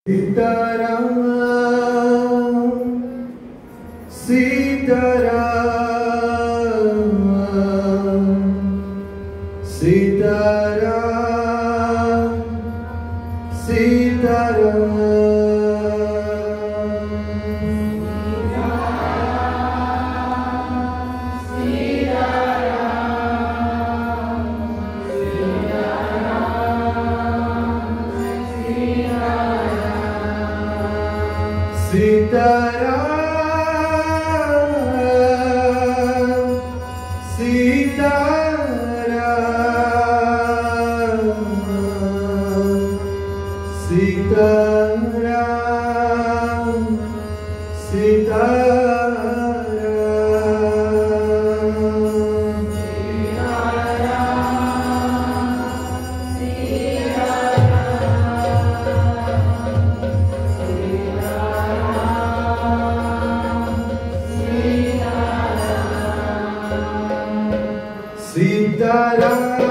सीताराम सीताराम सीताराम सीताराम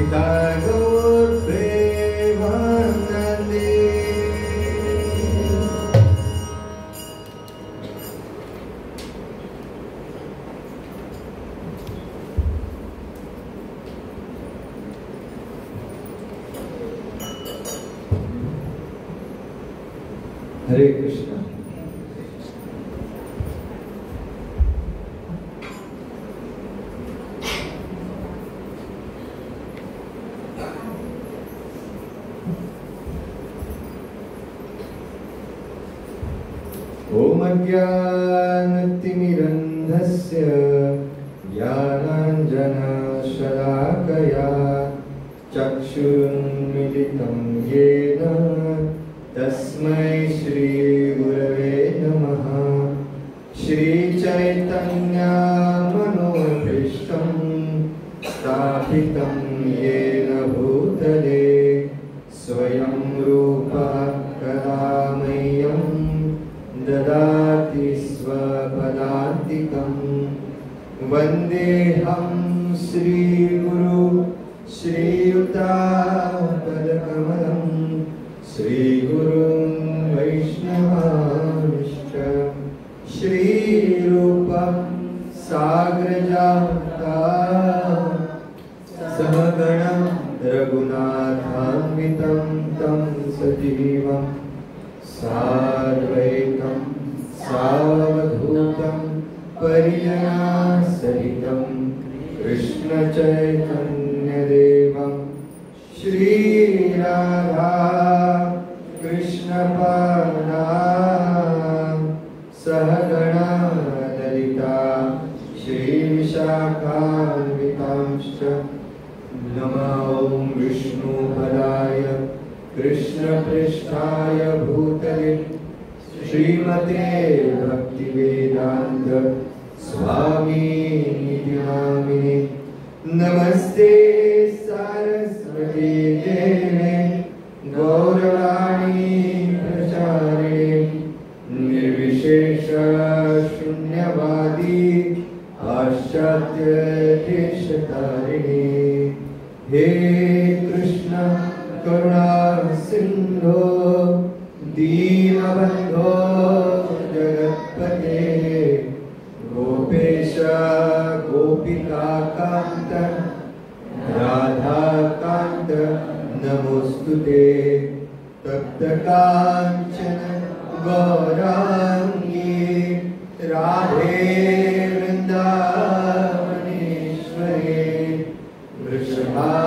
पिता गौर प्रेमानंदे। हरे कृष्णा। ओम अज्ञानतिमिरन्धस्य ज्ञानाञ्जनशलाकया चक्षुरुन्मीलितं येन तस्मै श्रीगुरवे नमः। श्रीचैतन्यमनोभीष्टं स्थापितं येन भूतले स्वयं रूपः कदा मह्यं ददाति स्वपदान्तिकं। वन्देऽहं श्रीगुरु श्रीयुतापदकमलं श्रीगुरुं वैष्णवांश्च। श्रीरूपं साग्रजाता सहगणं रघुनाथान्वितं तं सजीवं साद्वैतं सावधूतं परिजनसहितं कृष्णचैतन्यदेवं श्रीराधा कृष्णपादा सहगणा ललिता श्रीविशाखान्वितांश्च। नमो विष्णुपदाय कृष्णपृष्ठाय भूतले श्रीमते भक्तिवेदान्त स्वामिनिधि नामिने। नमस्ते सरस्वती देवे गौरवाणी प्रचारिणे निर्विशेष शून्यवादी पाश्चात्य देशतारिणे। हे कृष्ण करुणा सिंधो दीनबंधो जगत्पते गोपेश गोपिकाकांत राधाकांत नमोस्तुते। तप्तकांचन गौरांगी राधे वृंदावनेश्वरी वृषभानुसुते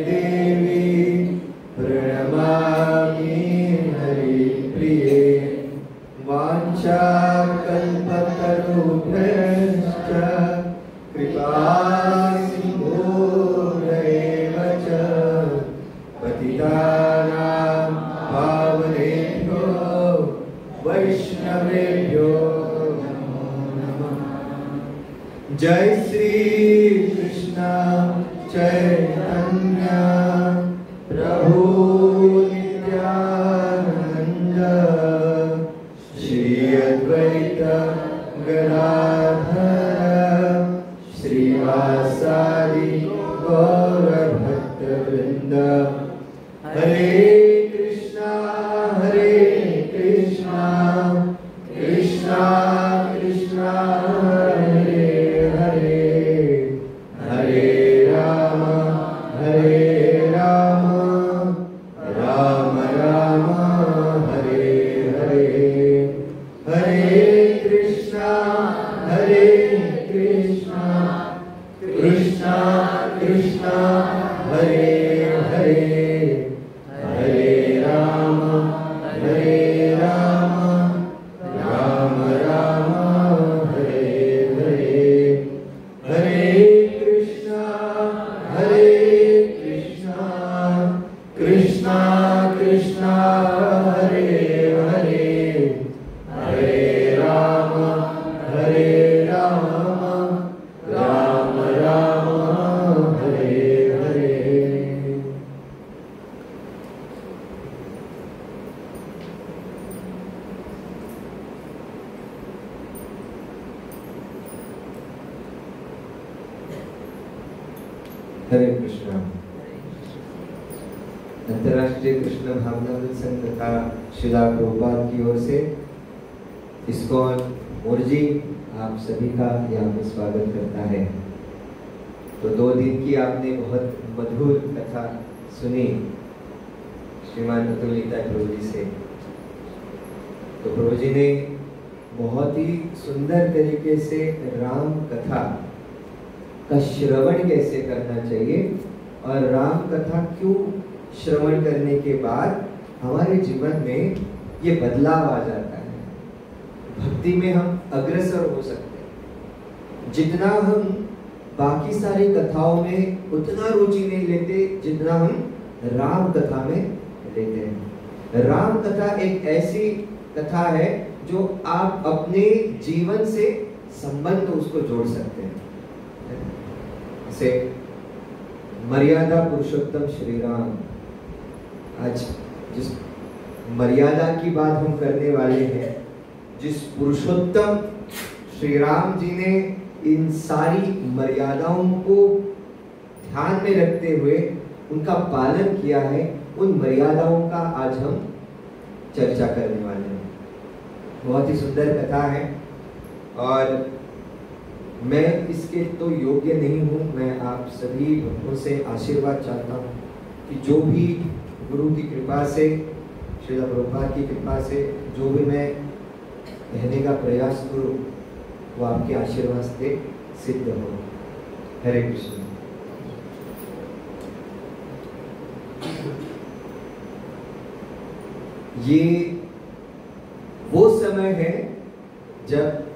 देवी प्रणमामि हरिप्रिये। वाञ्छाकल्पतरुभ्यश्च कृपासिन्धुभ्येव च पतितानां पावनेभ्यो वैष्णवेभ्यो नमो नमः। जय श्री कृष्ण चैतन्य प्रभु नित्यानंद श्री अद्वैत गदाधर श्रीवासादि गौर भक्तवृंद। हरे कृष्णा कृष्णा कृष्णा हरे हरे हरे राम राम राम हरे हरे। हरे कृष्णा कृष्णा कृष्णा हरे हरे हरे राम राम राम हरे हरे। हरे कृष्णा कृष्णा कृष्णा हरे हरे हरे राम राम राम हरे हरे। हरे कृष्णा। अंतर्राष्ट्रीय कृष्ण भावनामृत संघ तथा श्रीला प्रभुपाद की ओर से इस्कॉन मोर्जी आप सभी का यहाँ पे स्वागत करता है। तो 2 दिन की आपने बहुत मधुर कथा सुनी श्रीमान अतुलिता प्रभु जी से। तो प्रभु जी ने बहुत ही सुंदर तरीके से राम कथा का श्रवण कैसे करना चाहिए और राम कथा क्यों श्रवण करने के बाद हमारे जीवन में ये बदलाव आ जाता है। भक्ति में हम अग्रसर हो सकते हैं। जितना हम बाकी सारी कथाओं में उतना रुचि नहीं लेते जितना हम राम कथा में लेते हैं। राम कथा एक ऐसी कथा है जो आप अपने जीवन से संबंध उसको जोड़ सकते हैं। जैसे मर्यादा पुरुषोत्तम श्री राम, आज जिस मर्यादा की बात हम करने वाले हैं, जिस पुरुषोत्तम श्री राम जी ने इन सारी मर्यादाओं को ध्यान में रखते हुए उनका पालन किया है, उन मर्यादाओं का आज हम चर्चा करने वाले हैं। बहुत ही सुंदर कथा है और मैं इसके तो योग्य नहीं हूँ। मैं आप सभी भक्तों से आशीर्वाद चाहता हूँ कि जो भी गुरु की कृपा से, श्रील प्रभुपाद की कृपा से जो भी मैं कहने का प्रयास करूँ वो आपके आशीर्वाद से सिद्ध हो। हरे कृष्ण। ये वो समय है जब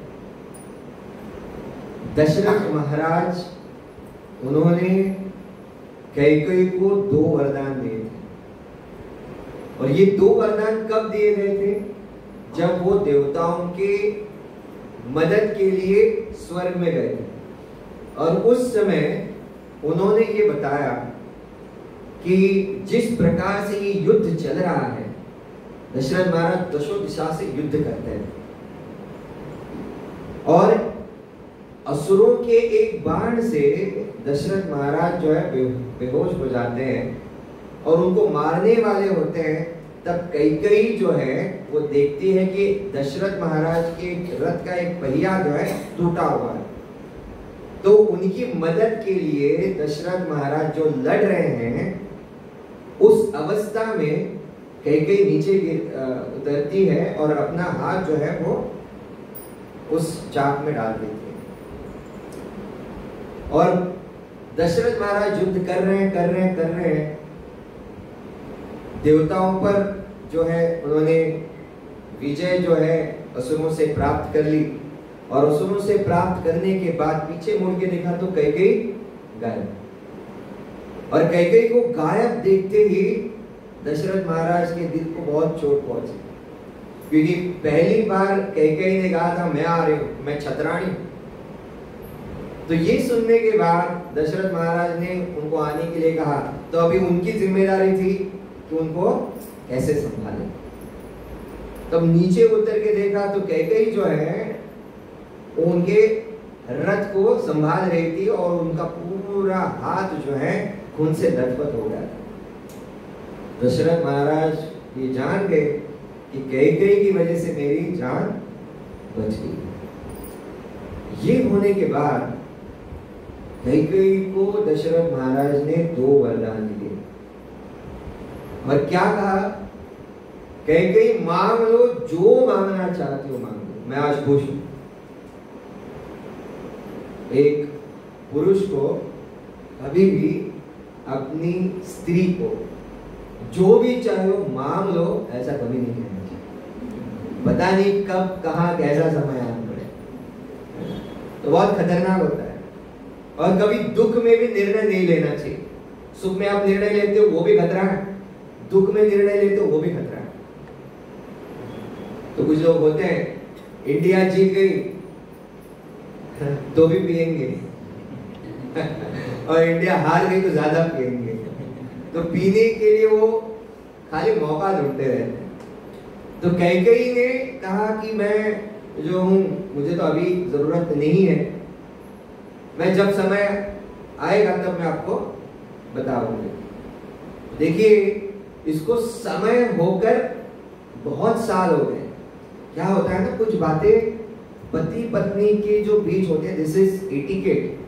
दशरथ महाराज उन्होंने कैकेयी को 2 वरदान दिए थे। और ये 2 वरदान कब दिए गए थे? जब वो देवताओं के मदद के लिए स्वर्ग में गए थे। और उस समय उन्होंने ये बताया कि जिस प्रकार से ये युद्ध चल रहा है, दशरथ महाराज 10 दिशा से युद्ध करते हैं और असुरों के एक बाण से दशरथ महाराज जो है बेहोश हो जाते हैं और उनको मारने वाले होते हैं। तब कैकेयी जो है वो देखती है कि दशरथ महाराज के रथ का एक पहिया जो है टूटा हुआ है। तो उनकी मदद के लिए दशरथ महाराज जो लड़ रहे हैं, उस अवस्था में कैकेयी नीचे उतरती है और अपना हाथ जो है वो उस चाक में डाल देती है। और दशरथ महाराज युद्ध कर रहे हैं। देवताओं पर जो है उन्होंने विजय जो है असुरों से प्राप्त कर ली। और असुरों से प्राप्त करने के बाद पीछे मुड़ के देखा तो कैकेयी गायब। और कैकेयी को गायब देखते ही दशरथ महाराज के दिल को बहुत चोट पहुंची, क्योंकि पहली बार कैकेयी ने कहा था मैं आ रही हूं, मैं छतरानी। तो ये सुनने के बाद दशरथ महाराज ने उनको आने के लिए कहा। तो अभी उनकी जिम्मेदारी थी कि उनको कैसे संभाले। तब नीचे उतर के देखा तो कैकेयी जो है उनके रथ को संभाल रही थी और उनका पूरा हाथ जो है खून से लथपथ हो गया था। दशरथ महाराज ये जान गए कि कैकेयी की वजह से मेरी जान बच गई। ये होने के बाद कैकेयी को दशरथ महाराज ने 2 वरदान दिए और क्या कहा? कैकेयी मांग लो, जो मांगना चाहती हो मांग लो, मैं आज खुश हूं। एक पुरुष को कभी भी अपनी स्त्री को जो भी चाहे हो मांग लो, ऐसा कभी नहीं कहना चाहिए। पता नहीं कब कहां कैसा समय आना पड़े, तो बहुत खतरनाक होता है। और कभी दुख में भी निर्णय नहीं लेना चाहिए। सुख में आप निर्णय लेते हो वो भी खतरा है, दुख में निर्णय लेते हो वो भी खतरा है। तो कुछ लोग होते हैं इंडिया जीत गई तो भी पिएंगे और इंडिया हार गई तो ज्यादा पिएंगे। तो पीने के लिए वो खाली मौका ढूंढते रहते हैं। तो कैकेयी ने कहा कि मैं जो हूं, मुझे तो अभी जरूरत नहीं है, मैं जब समय आएगा तब मैं आपको बताओगे? देखिए, इसको समय होकर बहुत साल हो गए। क्या होता है ना, कुछ बातें पति पत्नी के जो बीच होते हैं, दिस इज एटिकेट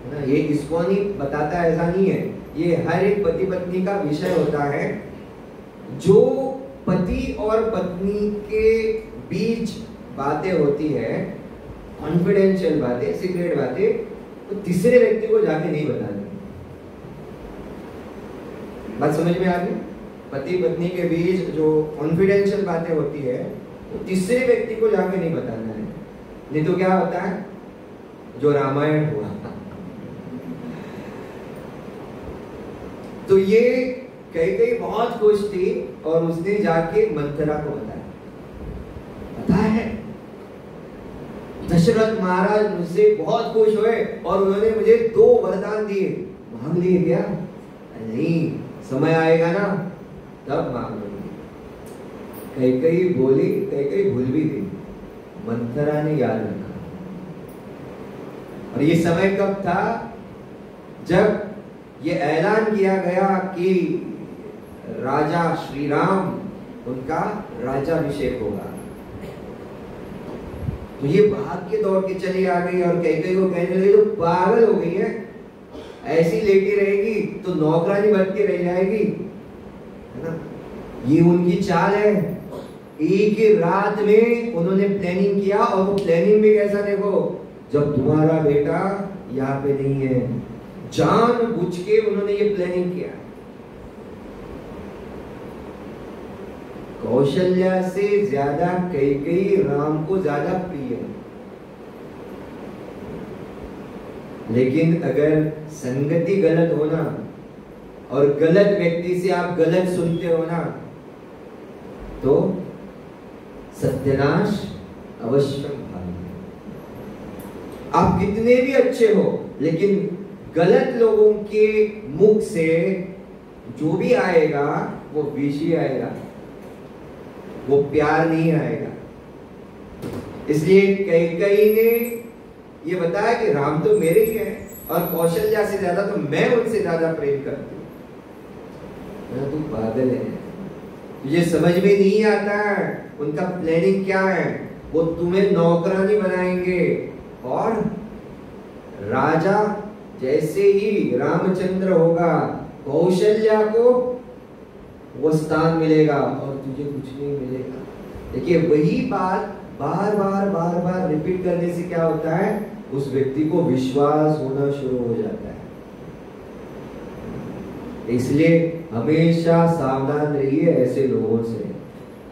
है ना, ये इसको नहीं बताता, ऐसा नहीं है, ये हर एक पति पत्नी का विषय होता है। जो पति और पत्नी के बीच बातें होती है, कॉन्फिडेंशियल बातें, सीक्रेट बातें, तो तीसरे व्यक्ति को जाके नहीं बतानी। बात समझ में आ गई? पति पत्नी के बीच जो कॉन्फिडेंशियल बातें होती है, तो तीसरे व्यक्ति को जाके नहीं बताना है। नहीं तो क्या होता है, जो रामायण हुआ। तो ये कई बहुत खुश थी और उसने जाके मंथरा को बताया। पता है, दशरथ महाराज मुझसे बहुत खुश हुए और उन्होंने मुझे 2 वरदान दिए। मांग लिए क्या? नहीं, समय आएगा ना तब मांग लूंगी। कई बोली, कई भूल भी गई, मंथरा ने याद रखा। और ये समय कब था? जब ये ऐलान किया गया कि राजा श्री राम, उनका राजाभिषेक होगा। तो ये भाग के दौड़ के चली आ गई और कई को कहने लगी, तो पागल हो गई है, ऐसी लेटी रहेगी तो नौकरानी बन के रह जाएगी, है ना? ये उनकी चाल है। एक ही रात में उन्होंने प्लानिंग किया, और वो प्लानिंग भी कैसा, देखो, जब तुम्हारा बेटा यहाँ पे नहीं है, जानबूझ के उन्होंने ये प्लानिंग किया। कौशल्या से ज्यादा कैकेयी राम को ज्यादा प्रिय है। लेकिन अगर संगति गलत होना और गलत व्यक्ति से आप गलत सुनते हो ना, तो सत्यानाश अवश्य भावी। आप कितने भी अच्छे हो, लेकिन गलत लोगों के मुख से जो भी आएगा वो विष ही आएगा, वो प्यार नहीं आएगा। इसलिए कैकेयी ने ये बताया कि राम तो मेरे ही है और कौशल्या से ज्यादा तो मैं उनसे ज्यादा प्रेम करती हूँ। तू पागल है, तुझे समझ में नहीं आता है उनका प्लानिंग क्या है। वो तुम्हें नौकरानी बनाएंगे और राजा जैसे ही रामचंद्र होगा, कौशल्या को वो स्थान मिलेगा और तुझे कुछ नहीं मिलेगा। देखिए, वही बात बार बार रिपीट करने से क्या होता है, उस व्यक्ति को विश्वास होना शुरू हो जाता है। इसलिए हमेशा सावधान रहिए ऐसे लोगों से।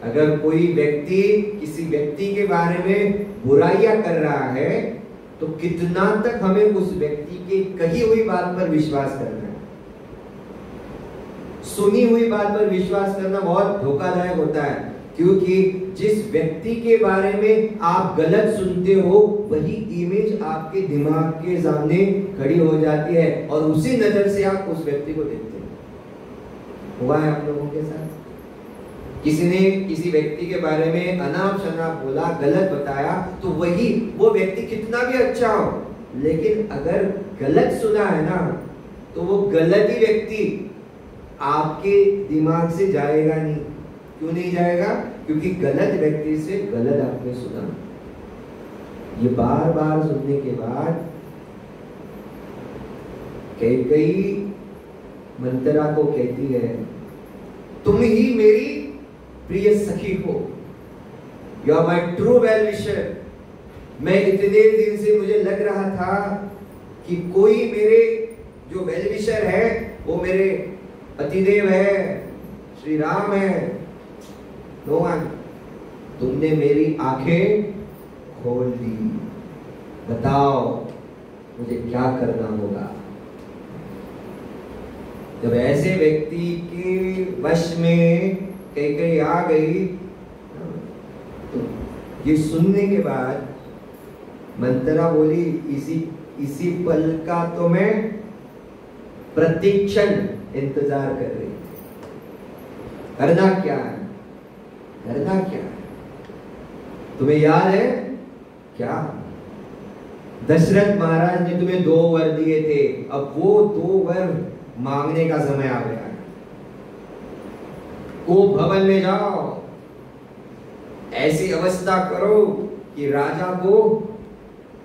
अगर कोई व्यक्ति किसी व्यक्ति के बारे में बुराइयां कर रहा है, तो कितना तक हमें उस व्यक्ति के कही हुई बात पर विश्वास करना है। सुनी हुई बात पर विश्वास करना बहुत धोखादायक होता है, क्योंकि जिस व्यक्ति के बारे में आप गलत सुनते हो, वही इमेज आपके दिमाग के सामने खड़ी हो जाती है और उसी नजर से आप उस व्यक्ति को देखते हैं। हुआ है आप लोगों के साथ? किसी ने किसी व्यक्ति के बारे में अनाप शनाप बोला, गलत बताया, तो वही वो व्यक्ति कितना भी अच्छा हो, लेकिन अगर गलत सुना है ना, तो वो गलत ही व्यक्ति आपके दिमाग से जाएगा नहीं। क्यों नहीं जाएगा? क्योंकि गलत व्यक्ति से गलत आपने सुना। ये बार बार सुनने के बाद कैकेयी मंथरा को कहती है, तुम ही मेरी प्रिय सखी हो, you are my true well wisher. मैं इतने दिन से मुझे लग रहा था कि कोई मेरे जो वेल विशर है वो मेरे पतिदेव है, श्री राम है। भगवान, तुमने मेरी आंखें खोल दी, बताओ मुझे क्या करना होगा। जब ऐसे व्यक्ति के वश में कैकेयी आ गई, तो ये सुनने के बाद मंथरा बोली, इसी पल का तो मैं प्रतिक्षण इंतजार कर रही। करना क्या है? करना क्या है? तुम्हें याद है क्या? दशरथ महाराज ने तुम्हें 2 वर दिए थे। अब वो 2 वर मांगने का समय आ गया है। कोप भवन में जाओ, ऐसी अवस्था करो कि राजा को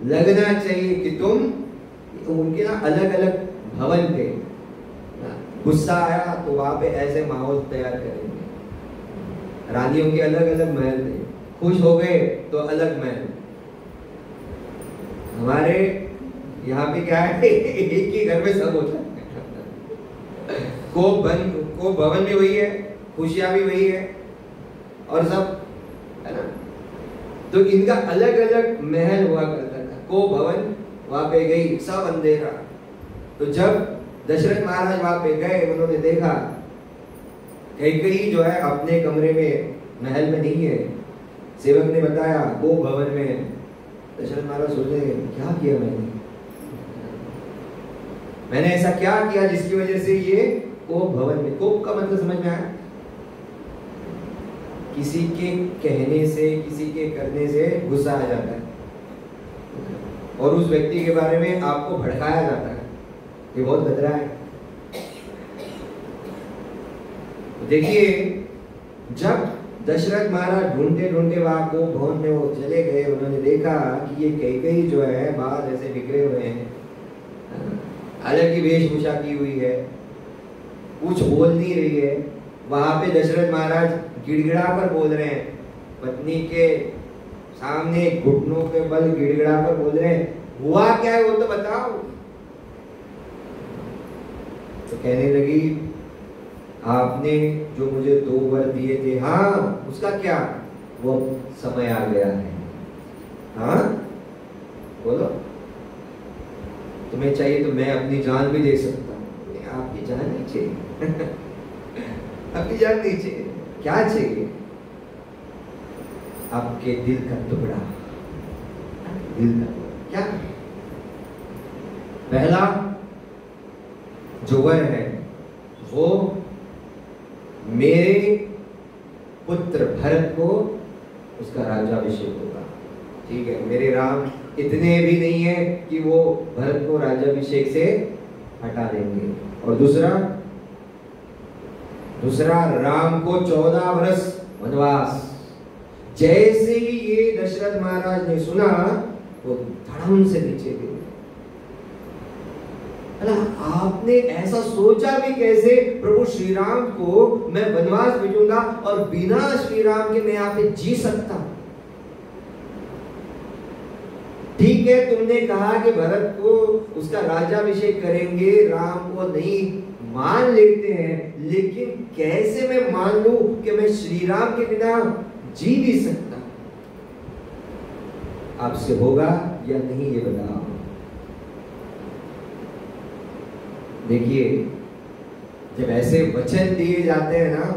लगना चाहिए कि तुम उनके ना अलग अलग भवन थे, गुस्सा आया तो वहां पे ऐसे माहौल तैयार करेंगे। रानियों के अलग अलग महल थे, खुश हो गए तो अलग महल। हमारे यहाँ पे क्या है, एक ही घर में सब होता है। को भवन भी वही है, खुशियां भी वही है और सब है ना। तो इनका अलग अलग महल हुआ करता था। को भवन वहां पे गई, सब अंधेरा। तो जब दशरथ महाराज वहां पे गए, उन्होंने देखा कैकेयी जो है अपने कमरे में, महल में नहीं है। सेवक ने बताया वो भवन में। दशरथ महाराज सोचे क्या किया मैंने ऐसा क्या किया जिसकी वजह से ये कोप भवन में। कोप का मतलब समझ में आया? किसी के कहने से, किसी के करने से गुस्सा आ जाता है और उस व्यक्ति के बारे में आपको भड़काया जाता है। ये बहुत खतरा है। देखिए, जब दशरथ महाराज ढूंढते ढूंढते वहां को भवन में वो चले गए, उन्होंने देखा कि ये कैकेयी जो है बाल ऐसे बिखरे हुए हैं, अलग ही वेशभूषा की हुई है, कुछ बोल नहीं रही है। वहां पे दशरथ महाराज गिड़गिड़ा कर बोल रहे हैं, पत्नी के सामने घुटनों के बल गिड़गिड़ा कर बोल रहे हैं, हुआ क्या है वो तो बताओ। तो कहने लगी, आपने जो मुझे 2 वर दिए थे, हाँ उसका क्या, वो समय आ गया है। हाँ बोलो, तुम्हें चाहिए तो मैं अपनी जान भी दे सकता हूँ। आपकी जान नहीं चाहिए। अपनी जान नहीं चाहिए, क्या चाहिए? आपके दिल का टुकड़ा। दिल का क्या? पहला जो वर है वो मेरे पुत्र भरत को उसका राज्याभिषेक होगा। ठीक है, मेरे राम इतने भी नहीं है कि वो भरत को राज्याभिषेक से हटा देंगे। और दूसरा राम को 14 वर्ष वनवास। जैसे ही ये दशरथ महाराज ने सुना वो धड़म से नीचे गिर। आपने ऐसा सोचा भी कैसे प्रभु श्री राम को मैं वनवास भेजूंगा और बिना श्री राम के मैं यहाँ पे जी सकता? ठीक है, तुमने कहा कि भरत को उसका राज्याभिषेक करेंगे, राम को नहीं मान लेते हैं, लेकिन कैसे मैं मान लूं कि मैं श्री राम के बिना जी नहीं सकता? आपसे होगा या नहीं ये बताओ। देखिए, जब ऐसे वचन दिए जाते हैं ना,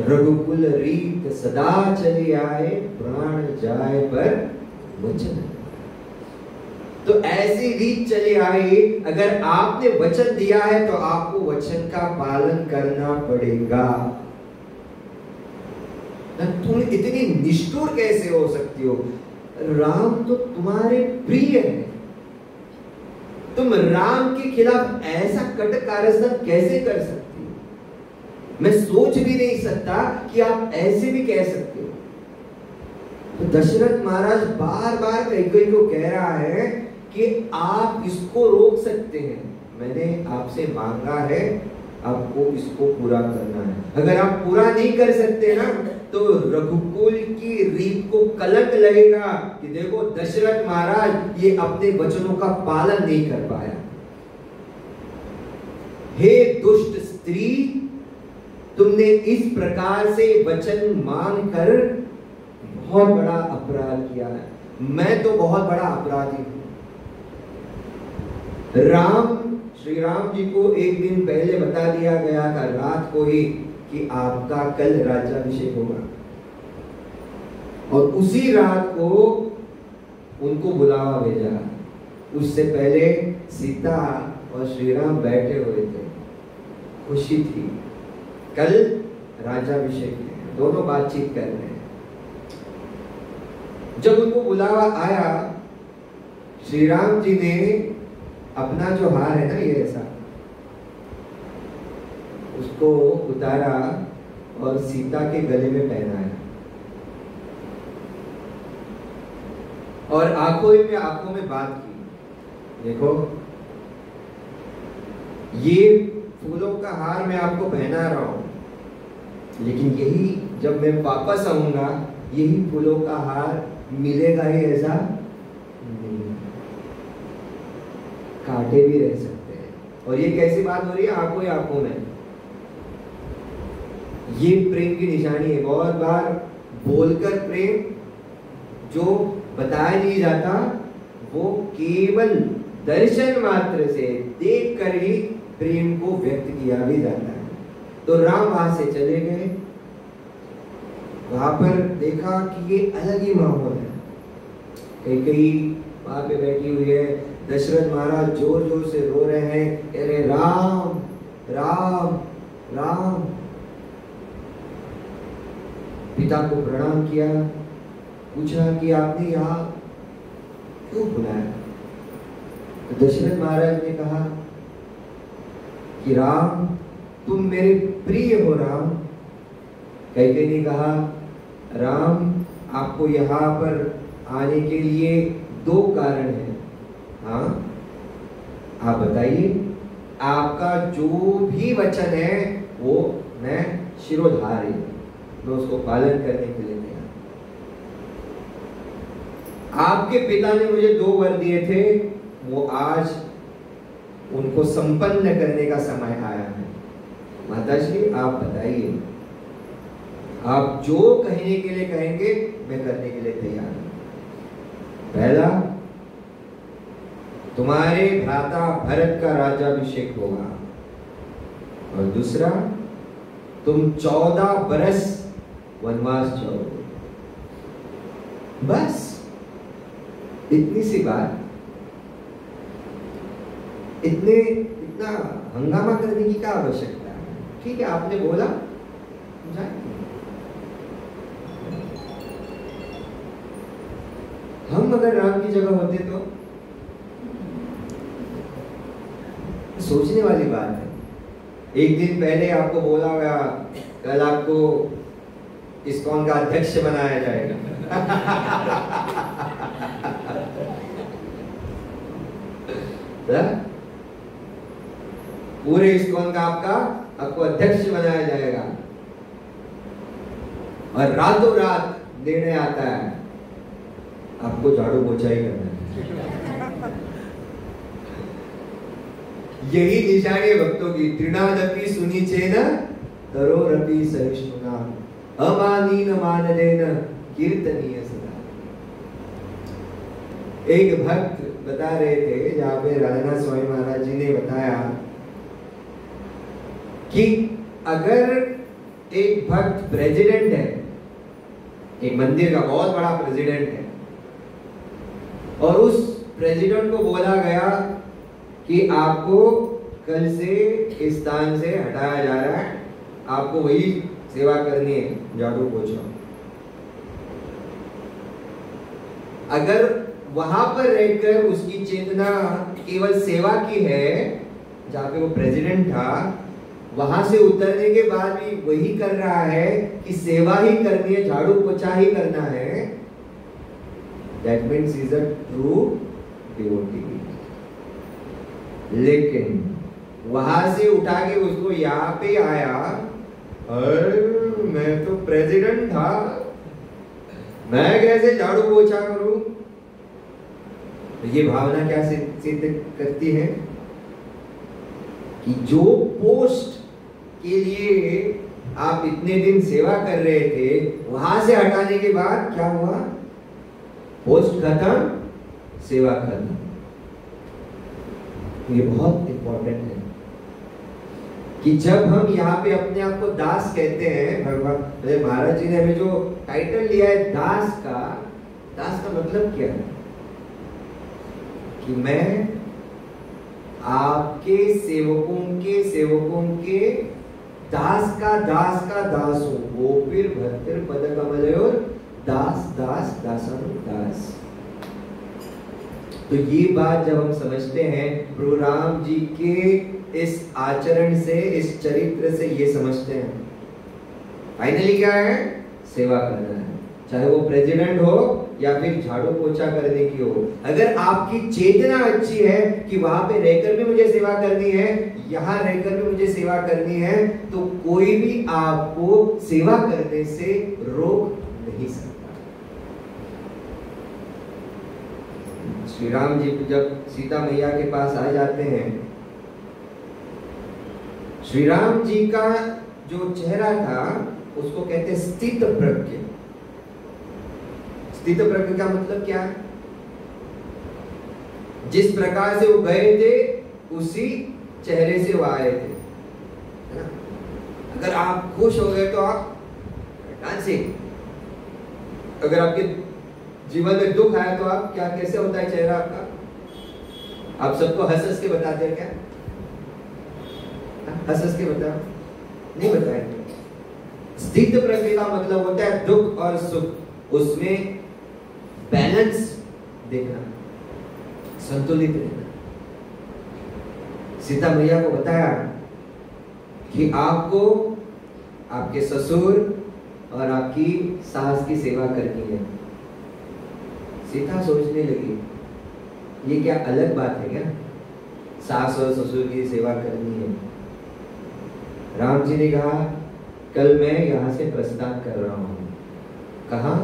रघुकुल रीत सदा चली आए, प्राण जाए पर वचन। तो ऐसी रीत चली आई, अगर आपने वचन दिया है तो आपको वचन का पालन करना पड़ेगा। तुम इतनी निष्ठुर कैसे हो सकती हो? राम तो तुम्हारे प्रिय है, तुम राम के खिलाफ ऐसा कट कारस्थान कैसे कर सकती हो? मैं सोच भी नहीं सकता कि आप ऐसे भी कह सकते हो। तो दशरथ महाराज बार बार कैकेयी को कह रहा है कि आप इसको रोक सकते हैं, मैंने आपसे मांगा है, आपको इसको पूरा करना है। अगर आप पूरा नहीं कर सकते ना तो रघुकुल की रीत को कलंक लगेगा कि देखो दशरथ महाराज ये अपने वचनों का पालन नहीं कर पाया। हे दुष्ट स्त्री, तुमने इस प्रकार से वचन मानकर बहुत बड़ा अपराध किया है। मैं तो बहुत बड़ा अपराधी हूं। श्री राम जी को एक दिन पहले बता दिया गया था, रात को ही, कि आपका कल राज्याभिषेक होगा, और उसी रात को उनको बुलावा भेजा। उससे पहले सीता और श्री राम बैठे हुए थे, खुशी थी, कल राज्याभिषेक है, दोनों बातचीत कर रहे हैं। जब उनको बुलावा आया, श्री राम जी ने अपना जो हार है ना, ये ऐसा उसको उतारा और सीता के गले में पहनाया और आंखों में बात की, देखो ये फूलों का हार मैं आपको पहना रहा हूं, लेकिन यही जब मैं वापस आऊंगा यही फूलों का हार मिलेगा ही ऐसा नहीं, कांटे भी रह सकते हैं। और ये कैसी बात हो रही है? आंखों ही आंखों में। ये प्रेम की निशानी है। बहुत बार बोलकर प्रेम जो बताया नहीं जाता वो केवल दर्शन मात्र से देखकर ही प्रेम को व्यक्त किया भी जाता है। तो राम वहां से चले गए, वहां पर देखा कि ये अलग ही माहौल है। कैकेयी वहां पे बैठी हुई है, दशरथ महाराज जोर जोर से रो रहे हैं, कह रहे राम राम राम। पिता को प्रणाम किया, पूछा कि आपने यहाँ क्यों बुलाया? तो दशरथ महाराज ने कहा कि राम तुम मेरे प्रिय हो राम। कैकेयी ने कहा राम आपको यहाँ पर आने के लिए 2 कारण हैं। हाँ आप बताइए, आपका जो भी वचन है वो मैं शिरोधार्य, मैं उसको पालन करने के लिए तैयार। आपके पिता ने मुझे 2 वर दिए थे, वो आज उनको संपन्न करने का समय आया है। माताजी आप बताइए, आप जो कहने के लिए कहेंगे मैं करने के लिए तैयार हूं। पहला, तुम्हारे भ्राता भरत का राज्याभिषेक होगा, और दूसरा तुम 14 बरस वनवास जाओगे। बस इतनी सी बात, इतना हंगामा करने की क्या आवश्यकता है? ठीक है आपने बोला जाए। हम अगर राम की जगह होते तो सोचने वाली बात है। एक दिन पहले आपको बोला गया कल आपको इस्कॉन का अध्यक्ष बनाया जाएगा। पूरे इस्कॉन का आपको अध्यक्ष बनाया जाएगा, और रातों रात निर्णय आता है आपको झाड़ू पोछा ही करना है। यही निशानी है भक्तों की। तृणादपि सुनिचेन तरोरपि सहिष्णुना अमानीन मानदेन कीर्तनीय सदा। एक भक्त बता रहे थे, जहां पे राधानाथ स्वामी महाराज जी ने बताया कि अगर एक भक्त प्रेसिडेंट है, एक मंदिर का बहुत बड़ा प्रेसिडेंट है, और उस प्रेसिडेंट को बोला गया कि आपको कल से इस स्थान से हटाया जा रहा है, आपको वही सेवा करनी है, झाड़ू पोछा। अगर वहां पर रहकर उसकी चेतना केवल सेवा की है, जहां पे वो प्रेसिडेंट था, वहां से उतरने के बाद भी वही कर रहा है कि सेवा ही करनी है, झाड़ू पोछा ही करना है, that means he is a true devotee। लेकिन वहां से उठा के उसको यहाँ पे आया, अरे मैं तो प्रेसिडेंट था, मैं कैसे झाड़ू पोछा करूं? तो ये भावना क्या सिद्ध करती है कि जो पोस्ट के लिए आप इतने दिन सेवा कर रहे थे, वहां से हटाने के बाद क्या हुआ? पोस्ट खत्म, सेवा खत्म। ये बहुत इंपॉर्टेंट है कि जब हम यहाँ पे अपने आप को दास कहते हैं, भगवान महाराज जी ने हमें जो टाइटल लिया है दास का मतलब क्या है? कि मैं आपके सेवकों के दास का दास हूं। गोपीर भक्तिर पद कमलयोर दास दास दासानु दास। तो ये बात जब हम समझते हैं, प्रभु राम जी के इस आचरण से, इस चरित्र से ये समझते हैं, फाइनली क्या है? सेवा करना है, चाहे वो प्रेसिडेंट हो या फिर झाड़ू पोछा करने की हो। अगर आपकी चेतना अच्छी है कि वहां पे रहकर भी मुझे सेवा करनी है, यहाँ रहकर भी मुझे सेवा करनी है, तो कोई भी आपको सेवा करने से रोक नहीं सकता। श्री राम जी जब सीता मैया के पास आ जाते हैं, श्री राम जी का जो चेहरा था उसको कहते हैं स्थित प्रज्ञ। स्थित प्रज्ञ का मतलब क्या है? जिस प्रकार से वो गए थे उसी चेहरे से वो आए थे, है ना? अगर आप खुश हो गए तो आप डांसिंग, अगर आपके जीवन में दुख आया तो आप क्या, कैसे होता है चेहरा आपका? आप सबको हंस हंस के बताते हैं क्या? हंस हंस के बताओ, नहीं बताए। स्थित प्रज्ञ का मतलब होता है दुख और सुख, उसमें बैलेंस देखना, संतुलित रहना। सीता मैया को बताया कि आपको आपके ससुर और आपकी सास की सेवा करनी है। सीता सोचने लगी, ये क्या अलग बात है क्या? सास और ससुर की सेवा करनी है। राम जी ने कहा, कल मैं यहाँ से प्रस्थान कर रहा हूँ। कहाँ?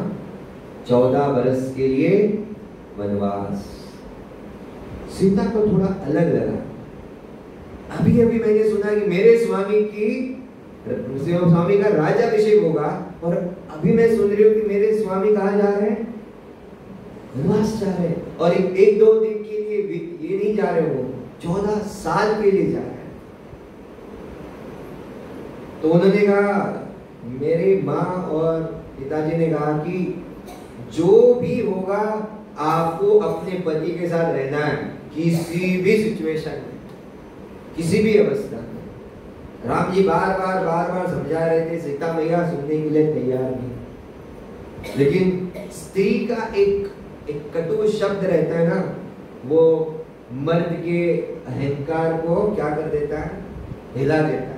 14 वर्ष के लिए वनवास। सीता को थोड़ा अलग लगा। अभी अभी मैंने सुना कि मेरे स्वामी का राज्याभिषेक होगा, और अभी मैं सुन रही हूँ कि मेरे स्वामी कहाँ जा रहे हैं? वनवास जा रहे हैं। और एक दो दिन के लिए ये नहीं जा रहे, वो 14 साल के लिए जा रहे हैं। तो उन्होंने कहा, मेरी माँ और पिताजी ने कहा कि जो भी होगा आपको अपने पति के साथ रहना है, किसी भी सिचुएशन में, किसी भी अवस्था में। राम जी बार बार समझा रहे थे, सीता मैया सुनने के लिए तैयार नहीं। लेकिन स्त्री का एक कटु शब्द रहता है ना, वो मर्द के अहंकार को क्या कर देता है? हिला देता है।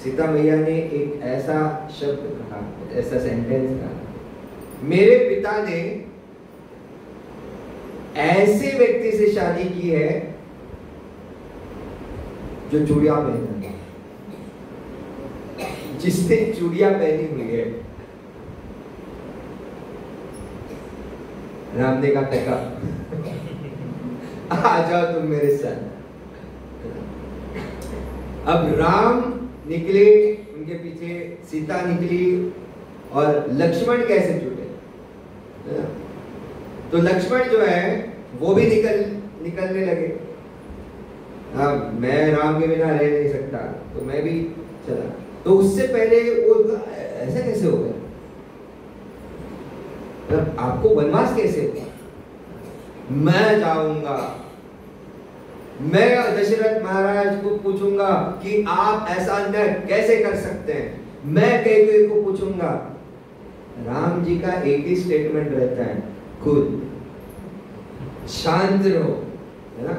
सीता मैया ने एक ऐसा शब्द कहा, ऐसा सेंटेंस कहा, मेरे पिता ने ऐसे व्यक्ति से शादी की है जो चूड़ियां पहनता है, जिसने चूड़ियां पहनी हुई है। राम ने कहा, टका आ जाओ तुम मेरे साथ। अब राम निकले, उनके पीछे सीता निकली, और लक्ष्मण कैसे छूटे? तो लक्ष्मण जो है वो भी निकलने लगे। अब मैं राम के बिना रह नहीं सकता, तो मैं भी चला। तो उससे पहले वो ऐसा कैसे हो गया? आपको वनवास कैसे हुआ? मैं जाऊंगा, मैं दशरथ महाराज को पूछूंगा कि आप ऐसा अन्याय कैसे कर सकते हैं, मैं कैकेयी को पूछूंगा। राम जी का एक ही स्टेटमेंट रहता है, खुद शांत रहो, है ना?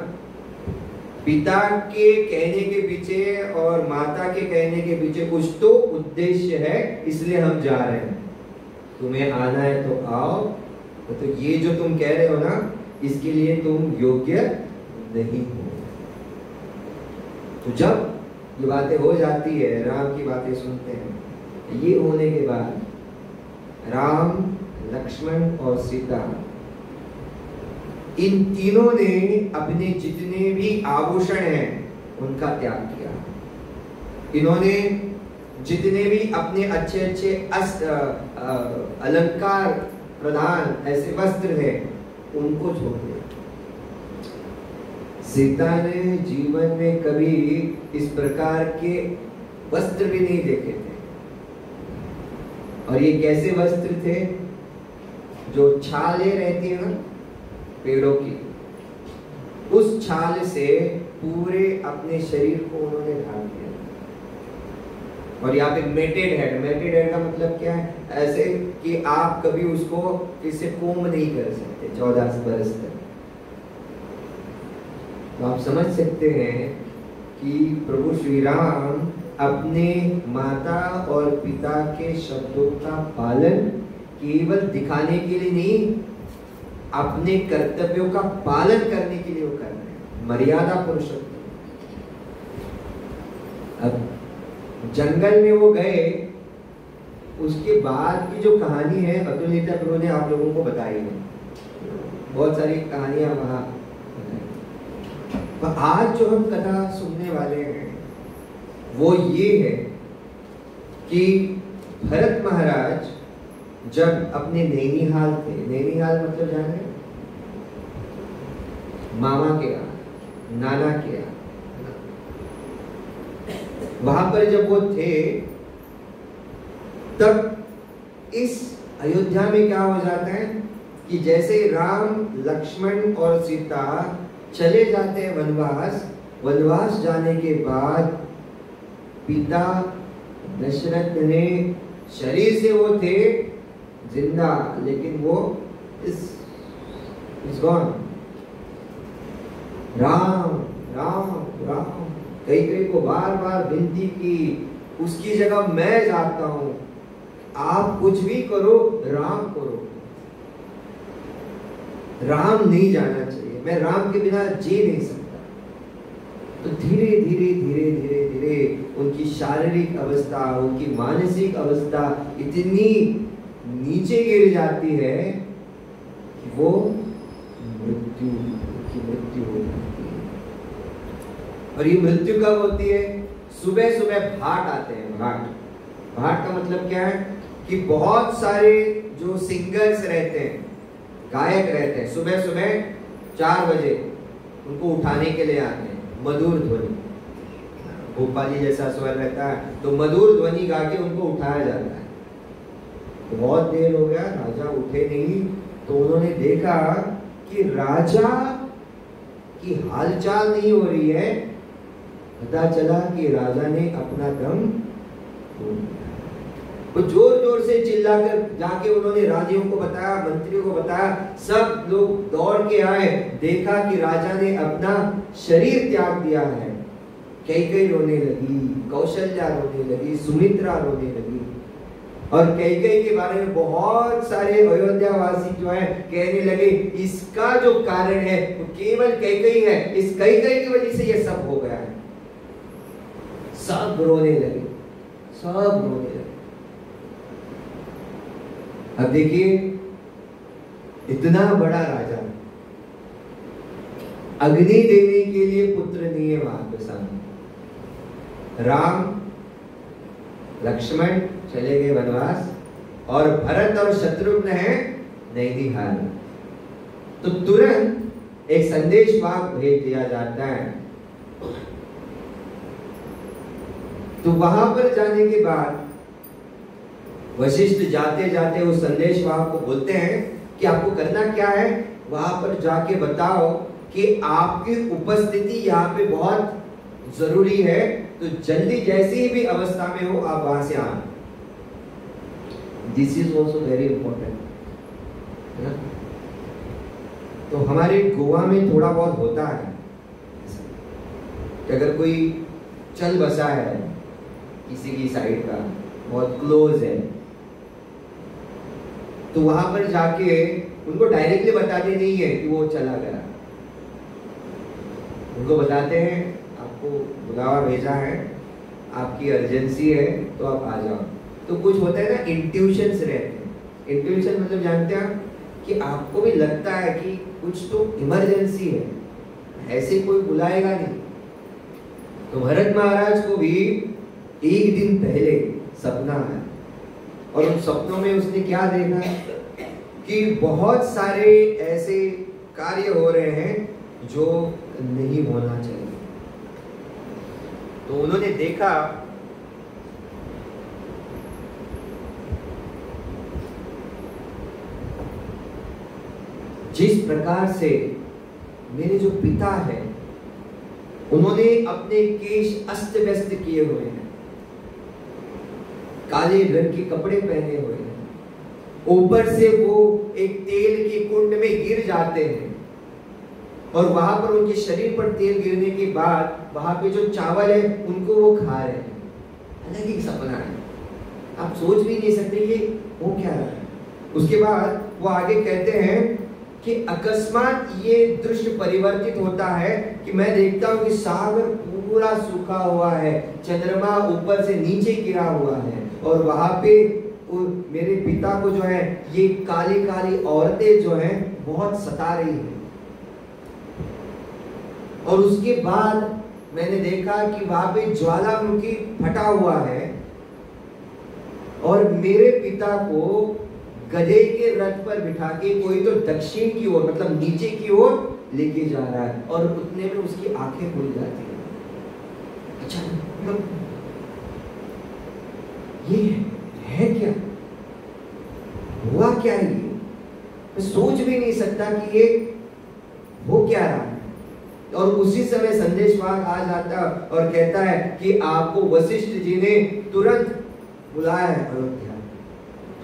पिता के कहने के पीछे और माता के कहने के पीछे कुछ तो उद्देश्य है, इसलिए हम जा रहे हैं। तुम्हें आना है तो आओ, तो ये जो तुम कह रहे हो ना, इसके लिए तुम योग्य नहीं हो। तो जब ये बातें हो जाती है, राम की बातें सुनते हैं, ये होने के बाद राम, लक्ष्मण और सीता, इन तीनों ने अपने जितने भी आभूषण हैं उनका त्याग किया। इन्होंने जितने भी अपने अच्छे अच्छे अलंकार प्रधान ऐसे वस्त्र हैं उनको छोड़ दिया। सीता ने जीवन में कभी इस प्रकार के वस्त्र भी नहीं देखे थे। और ये कैसे वस्त्र थे? जो छाले रहती है ना पेड़ों की, उस छाल से पूरे अपने शरीर को उन्होंने ढाक दिया। और यहाँ पे मेटेड हेड का मतलब क्या है? ऐसे कि आप कभी उसको इससे कोम नहीं कर सकते 14 बरस तक। तो आप समझ सकते हैं कि प्रभु श्री राम अपने माता और पिता के शब्दों का पालन केवल दिखाने के लिए नहीं, अपने कर्तव्यों का पालन करने के लिए वो कर रहे हैं। मर्यादा पुरुषोत्तम। अब जंगल में वो गए, उसके बाद की जो कहानी है अतुलिता प्रभु ने आप लोगों को बताई है, बहुत सारी कहानियां वहां। तो आज जो हम कथा सुनने वाले हैं वो ये है कि भरत महाराज जब अपने नैनीहाल थे, नैनीहाल मतलब जान रहे, मामा के यहाँ, नाना के यहाँ, वहां पर जब वो थे तब इस अयोध्या में क्या हो जाता है कि जैसे राम, लक्ष्मण और सीता चले जाते हैं वनवास, वनवास जाने के बाद पिता दशरथ ने, शरीर से वो थे जिंदा, लेकिन वो इस गॉन। राम राम राम कई को बार बार विनती की, उसकी जगह मैं जाता हूं, आप कुछ भी करो, राम करो। राम नहीं जाना चाहिए, मैं राम के बिना जी नहीं सकता। तो धीरे धीरे धीरे धीरे धीरे उनकी शारीरिक अवस्था, उनकी मानसिक अवस्था इतनी नीचे गिर जाती है कि वो मृत्यु हो जाती है। और ये मृत्यु कब होती है? सुबह सुबह भाट आते हैं। भाट का मतलब क्या है कि बहुत सारे जो सिंगर्स रहते हैं, गायक रहते हैं, सुबह सुबह 4 बजे उनको उठाने के लिए आते हैं। मधुर ध्वनि, भोपाली जैसा स्वर रहता है, तो मधुर ध्वनि गा के उनको उठाया जाता है। तो बहुत देर हो गया, राजा उठे नहीं, तो उन्होंने देखा कि राजा की हालचाल नहीं हो रही है। पता चला कि राजा ने अपना दम तोड़ दिया। वो जोर जोर से चिल्लाकर जाके उन्होंने राजियों को बताया, मंत्रियों को बताया, सब लोग दौड़ के आए, देखा कि राजा ने अपना शरीर त्याग दिया है। कैकेयी रोने लगी, कौशल्या रोने लगी, सुमित्रा रोने लगी, और कैकेयी के बारे में बहुत सारे अयोध्यावासी जो है कहने लगे इसका जो कारण है वो केवल कैकेयी है, इस कैकेयी की वजह से ये सब हो गया है। सब रोने लगे, सब रोने लगे। अब देखिए, इतना बड़ा राजा, अग्नि देने के लिए पुत्र नहीं है वहां पे सामने। राम, लक्ष्मण चले गए वनवास, और भरत और शत्रुघ्न है नैनीहाल। तो तुरंत एक संदेश वाहक भेज दिया जाता है। तो वहां पर जाने के बाद वशिष्ठ जाते जाते उस संदेश वाहक को बोलते हैं कि आपको करना क्या है, वहां पर जाके बताओ कि आपकी उपस्थिति यहाँ पे बहुत जरूरी है, तो जल्दी जैसी भी अवस्था में हो आप वहां से आना। This is also very important. तो हमारे गोवा में थोड़ा बहुत होता है कि अगर कोई चल बसा है किसी की साइड का, बहुत क्लोज है, तो वहां पर जाके उनको डायरेक्टली बताते नहीं है कि वो चला गया। उनको बताते हैं आपको बुलावा भेजा है, आपकी अर्जेंसी है, तो आप आ जाओ। तो कुछ होता है ना, इंट्यूशंस रहते हैं। इंट्यूशन मतलब जानते हैं कि आपको भी लगता है कि कुछ तो इमरजेंसी है, ऐसे कोई बुलाएगा नहीं। तो भरत महाराज को भी एक दिन पहले सपना है, और उन सपनों में उसने क्या देखा कि बहुत सारे ऐसे कार्य हो रहे हैं जो नहीं होना चाहिए। तो उन्होंने देखा जिस प्रकार से मेरे जो पिता है उन्होंने अपने केश अस्त व्यस्त किए हुए हैं, काले रंग के कपड़े पहने हुए हैं, ऊपर से वो एक तेल के कुंड में गिर जाते हैं, और वहां पर उनके शरीर पर तेल गिरने के बाद वहां पे जो चावल है उनको वो खा रहे हैं। अलग ही सपना है, आप सोच भी नहीं सकते ये वो क्या रहा है। उसके बाद वो आगे कहते हैं कि अकस्मात ये दृश्य परिवर्तित होता है कि मैं देखता हूं कि सागर पूरा सूखा हुआ है, चंद्रमा ऊपर से नीचे गिरा हुआ है, और वहां पे मेरे पिता को जो है ये काली काली औरतें जो हैं बहुत सता रही हैं। और उसके बाद मैंने देखा कि वहां पे ज्वालामुखी फटा हुआ है और मेरे पिता को गधे के रथ पर बिठा के कोई तो दक्षिण की ओर मतलब नीचे की ओर लेके जा रहा है, और उतने में उसकी आंखें खुल जाती हैं। अच्छा, मतलब ये है क्या, हुआ क्या है? ये मैं सोच भी नहीं सकता कि ये हो क्या रहा है। और उसी समय संदेशवाहक आ जाता और कहता है कि आपको वशिष्ठ जी ने तुरंत बुलाया है अयोध्या।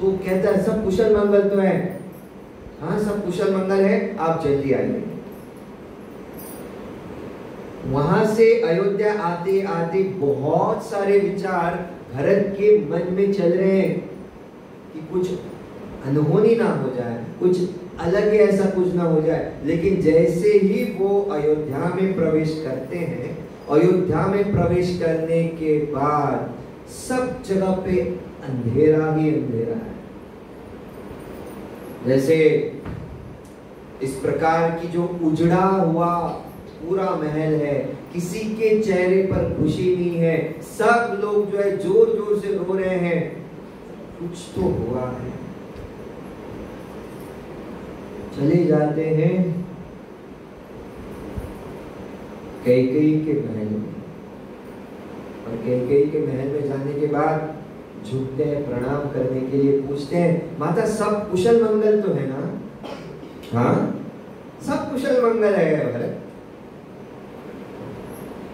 तो कहता है सब कुशल मंगल तो है? हाँ, सब कुशल मंगल है, आप जल्दी आइए। वहां से अयोध्या आते आते बहुत सारे विचार भरत के मन में चल रहे हैं कि कुछ अनहोनी ना हो जाए, कुछ अलग ऐसा कुछ ना हो जाए। लेकिन जैसे ही वो अयोध्या में प्रवेश करते हैं, अयोध्या में प्रवेश करने के बाद सब जगह पे अंधेरा ही अंधेरा है। जैसे इस प्रकार की जो उजड़ा हुआ पूरा महल है, किसी के चेहरे पर खुशी नहीं है, सब लोग जो है जोर जोर से रो रहे हैं, कुछ तो हुआ है। चले जाते हैं कैकेयी के महल में, और कैकेयी के महल में जाने के बाद झुकते हैं, प्रणाम करने के लिए पूछते हैं, माता सब कुशल मंगल तो है ना? हाँ, सब कुशल मंगल है भरत।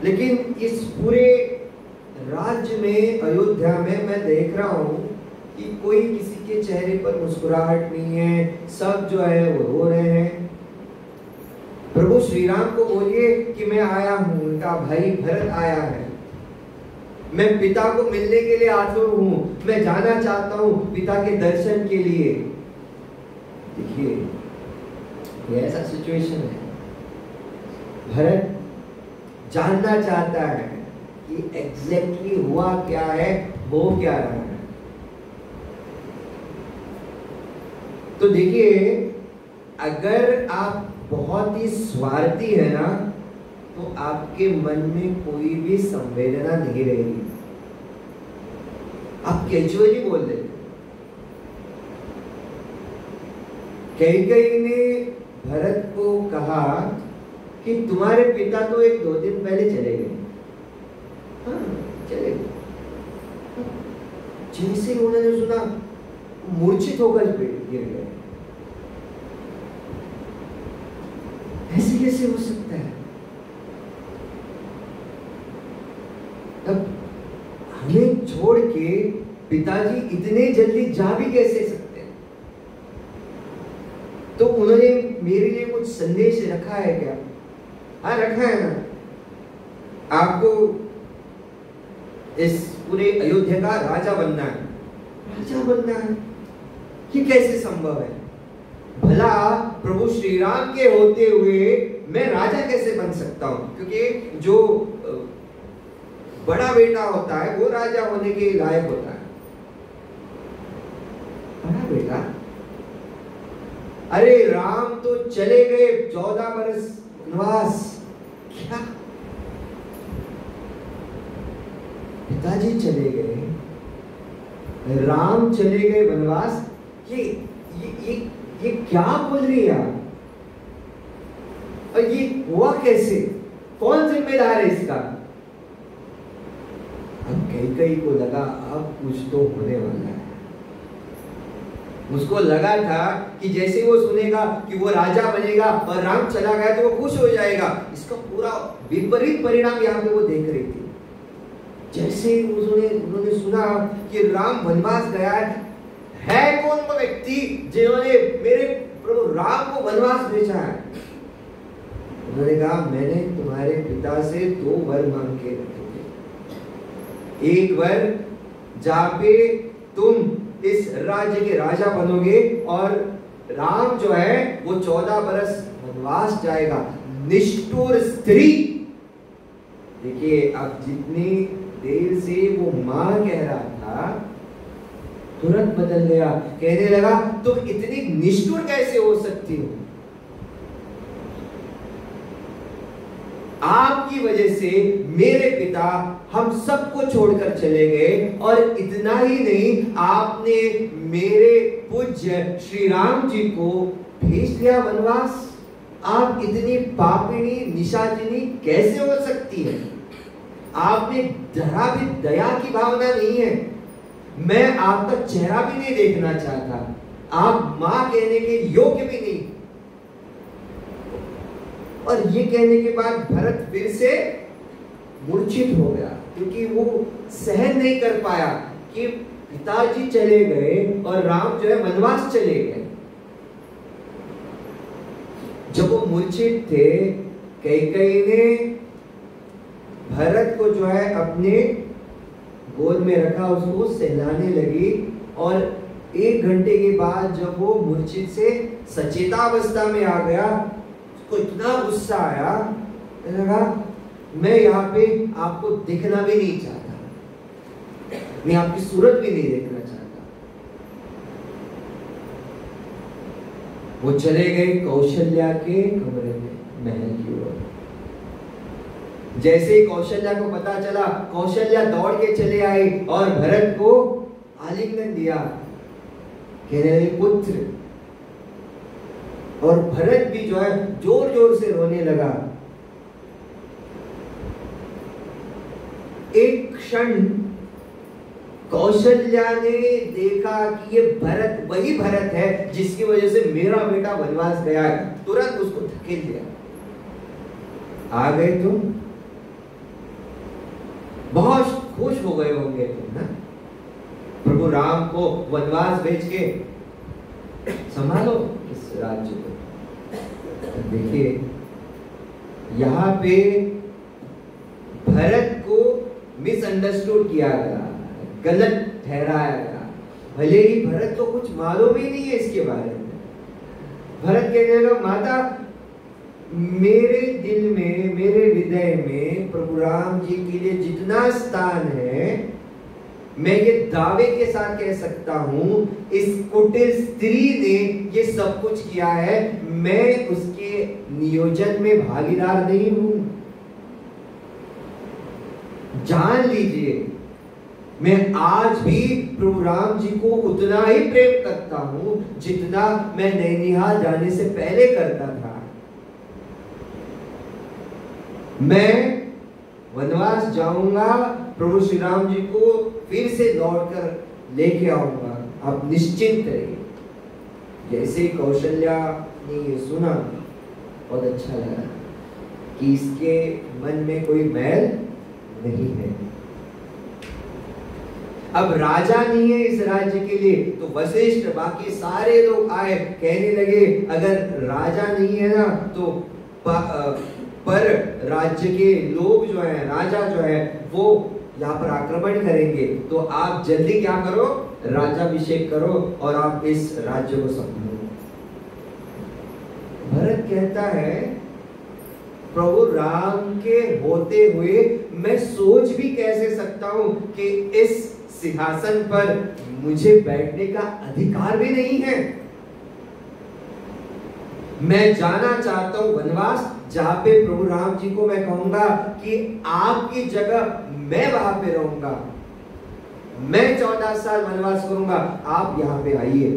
लेकिन इस पूरे राज्य में, अयोध्या में मैं देख रहा हूं कि कोई किसी के चेहरे पर मुस्कुराहट नहीं है, सब जो है वो रो रहे हैं। प्रभु श्री राम को बोलिए कि मैं आया हूं, उनका भाई भरत आया है, मैं पिता को मिलने के लिए आतुर हूं, मैं जाना चाहता हूं पिता के दर्शन के लिए। देखिए ये ऐसा सिचुएशन है, भरत जानना चाहता है कि एग्जैक्टली हुआ क्या है, हो क्या रहा है। तो देखिए, अगर आप बहुत ही स्वार्थी है ना, तो आपके मन में कोई भी संवेदना नहीं रहेगी, आप कैजुअली बोल देते। कैकेयी ने भरत को कहा कि तुम्हारे पिता तो 1-2 दिन पहले चले गए। हाँ, चले गए। जैसे उन्होंने सुना मूर्छित होकर गिर गए। ऐसे कैसे हो सकता है? अब हमें छोड़ के पिताजी इतने जल्दी जा भी कैसे सकते हैं? तो उन्होंने मेरे लिए कुछ संदेश रखा है क्या? हाँ, रखा है ना। आपको इस पूरे अयोध्या का राजा बनना है। राजा बनना है, ये कैसे संभव है? भला प्रभु श्री राम के होते हुए मैं राजा कैसे बन सकता हूं? क्योंकि जो बड़ा बेटा होता है वो राजा होने के लायक होता है। बड़ा बेटा, अरे राम तो चले गए 14 बरस वनवास। क्या पिताजी चले गए, राम चले गए वनवास? ये क्या बोल रही है आप? और ये हुआ कैसे? कौन जिम्मेदार है इसका? अब कैकेयी को लगा अब कुछ तो होने वाला है। उसको लगा था कि जैसे वो सुनेगा कि वो राजा बनेगा और राम चला गया तो वो खुश हो जाएगा। इसका पूरा विपरीत परिणाम यहाँ पे वो देख रही थी। जैसे उन्होंने सुना कि राम वनवास गया है कौन वो व्यक्ति जिन्होंने मेरे प्रभु राम को वनवास भेजा है? उन्होंने कहा मैंने तुम्हारे पिता से 2 वर मांग के रखे थे। एक वर जहाँ पे तुम इस राज्य के राजा बनोगे और राम जो है वो 14 बरस वनवास जाएगा। निष्ठुर स्त्री, देखिए अब जितनी देर से वो मां कह रहा था तुरंत बदल गया, कहने लगा तुम इतनी निष्ठुर कैसे हो सकती हो? आपकी वजह से मेरे पिता हम सबको छोड़कर चले गए, और इतना ही नहीं आपने मेरे पूज्य श्री राम जी को भेज दिया वनवास। आप इतनी पापिणी निशाचिनी कैसे हो सकती है? आपने जरा भी दया की भावना नहीं है। मैं आपका चेहरा भी नहीं देखना चाहता, आप मां कहने के योग्य भी नहीं। और ये कहने के बाद भरत फिर से मूर्छित हो गया, क्योंकि वो सहन नहीं कर पाया कि पिताजी चले गए और राम जो है वनवास चले गए। जब वो मूर्छित थे, कैकेयी ने भरत को जो है अपने गोद में रखा, उसको सहलाने लगी, और 1 घंटे के बाद जब वो मूर्छित से सचेतावस्था में आ गया, उसको इतना गुस्सा आया, लगा मैं यहाँ पे आपको देखना भी नहीं चाहता, मैं आपकी सूरत भी नहीं देखना चाहता। वो चले गए कौशल्या के कमरे में, महल की ओर। जैसे ही कौशल्या को पता चला, कौशल्या दौड़ के चले आई और भरत को आलिंगन दिया, कहने लगे पुत्र। और भरत भी जो है जोर जोर से रोने लगा। एक क्षण कौशल्या ने देखा कि ये भरत वही भरत है जिसकी वजह से मेरा बेटा वनवास गया है, तुरंत उसको धकेल दिया। आ गए तुम, बहुत खुश हो गए होंगे तुम ना, प्रभु राम को वनवास भेज के संभालो इस राज्य को। देखिए यहाँ पे भरत को मिसअंडरस्टूड किया गया, गलत ठहराया गया। भले ही भरत तो कुछ मालूम ही नहीं है इसके बारे में। भरत कहने लगा माता, मेरे दिल में, मेरे हृदय में प्रभु राम जी के लिए जितना स्थान है, मैं ये दावे के साथ कह सकता हूं, इस कुटिल स्त्री ने ये सब कुछ किया है, मैं उसके नियोजन में भागीदार नहीं हूं। जान लीजिए, मैं आज भी प्रभु राम जी को उतना ही प्रेम करता हूं जितना मैं नैनीहाल जाने से पहले करता था। मैं वनवास जाऊंगा, प्रभु श्री राम जी को फिर से लौटकर लेके आऊंगा, आप निश्चिंत रहिए। जैसे ही कौशल्या ने ये सुना, बहुत अच्छा लगा कि इसके मन में कोई मैल नहीं है। अब राजा नहीं है इस राज्य के लिए, तो वशिष्ठ बाकी सारे लोग आए, कहने लगे अगर राजा नहीं है ना तो पर राज्य के लोग जो है, राजा जो है वो यहाँ पर आक्रमण करेंगे, तो आप जल्दी क्या करो, राजाभिषेक करो और आप इस राज्य को संभालो। भरत कहता है प्रभु राम के होते हुए मैं सोच भी कैसे सकता हूं कि इस सिंहासन पर मुझे बैठने का अधिकार भी नहीं है। मैं जाना चाहता हूं वनवास, जहां पे प्रभु राम जी को मैं कहूंगा कि आपकी जगह मैं वहां पे रहूंगा, मैं 14 साल वनवास करूंगा, आप यहां पे आइए।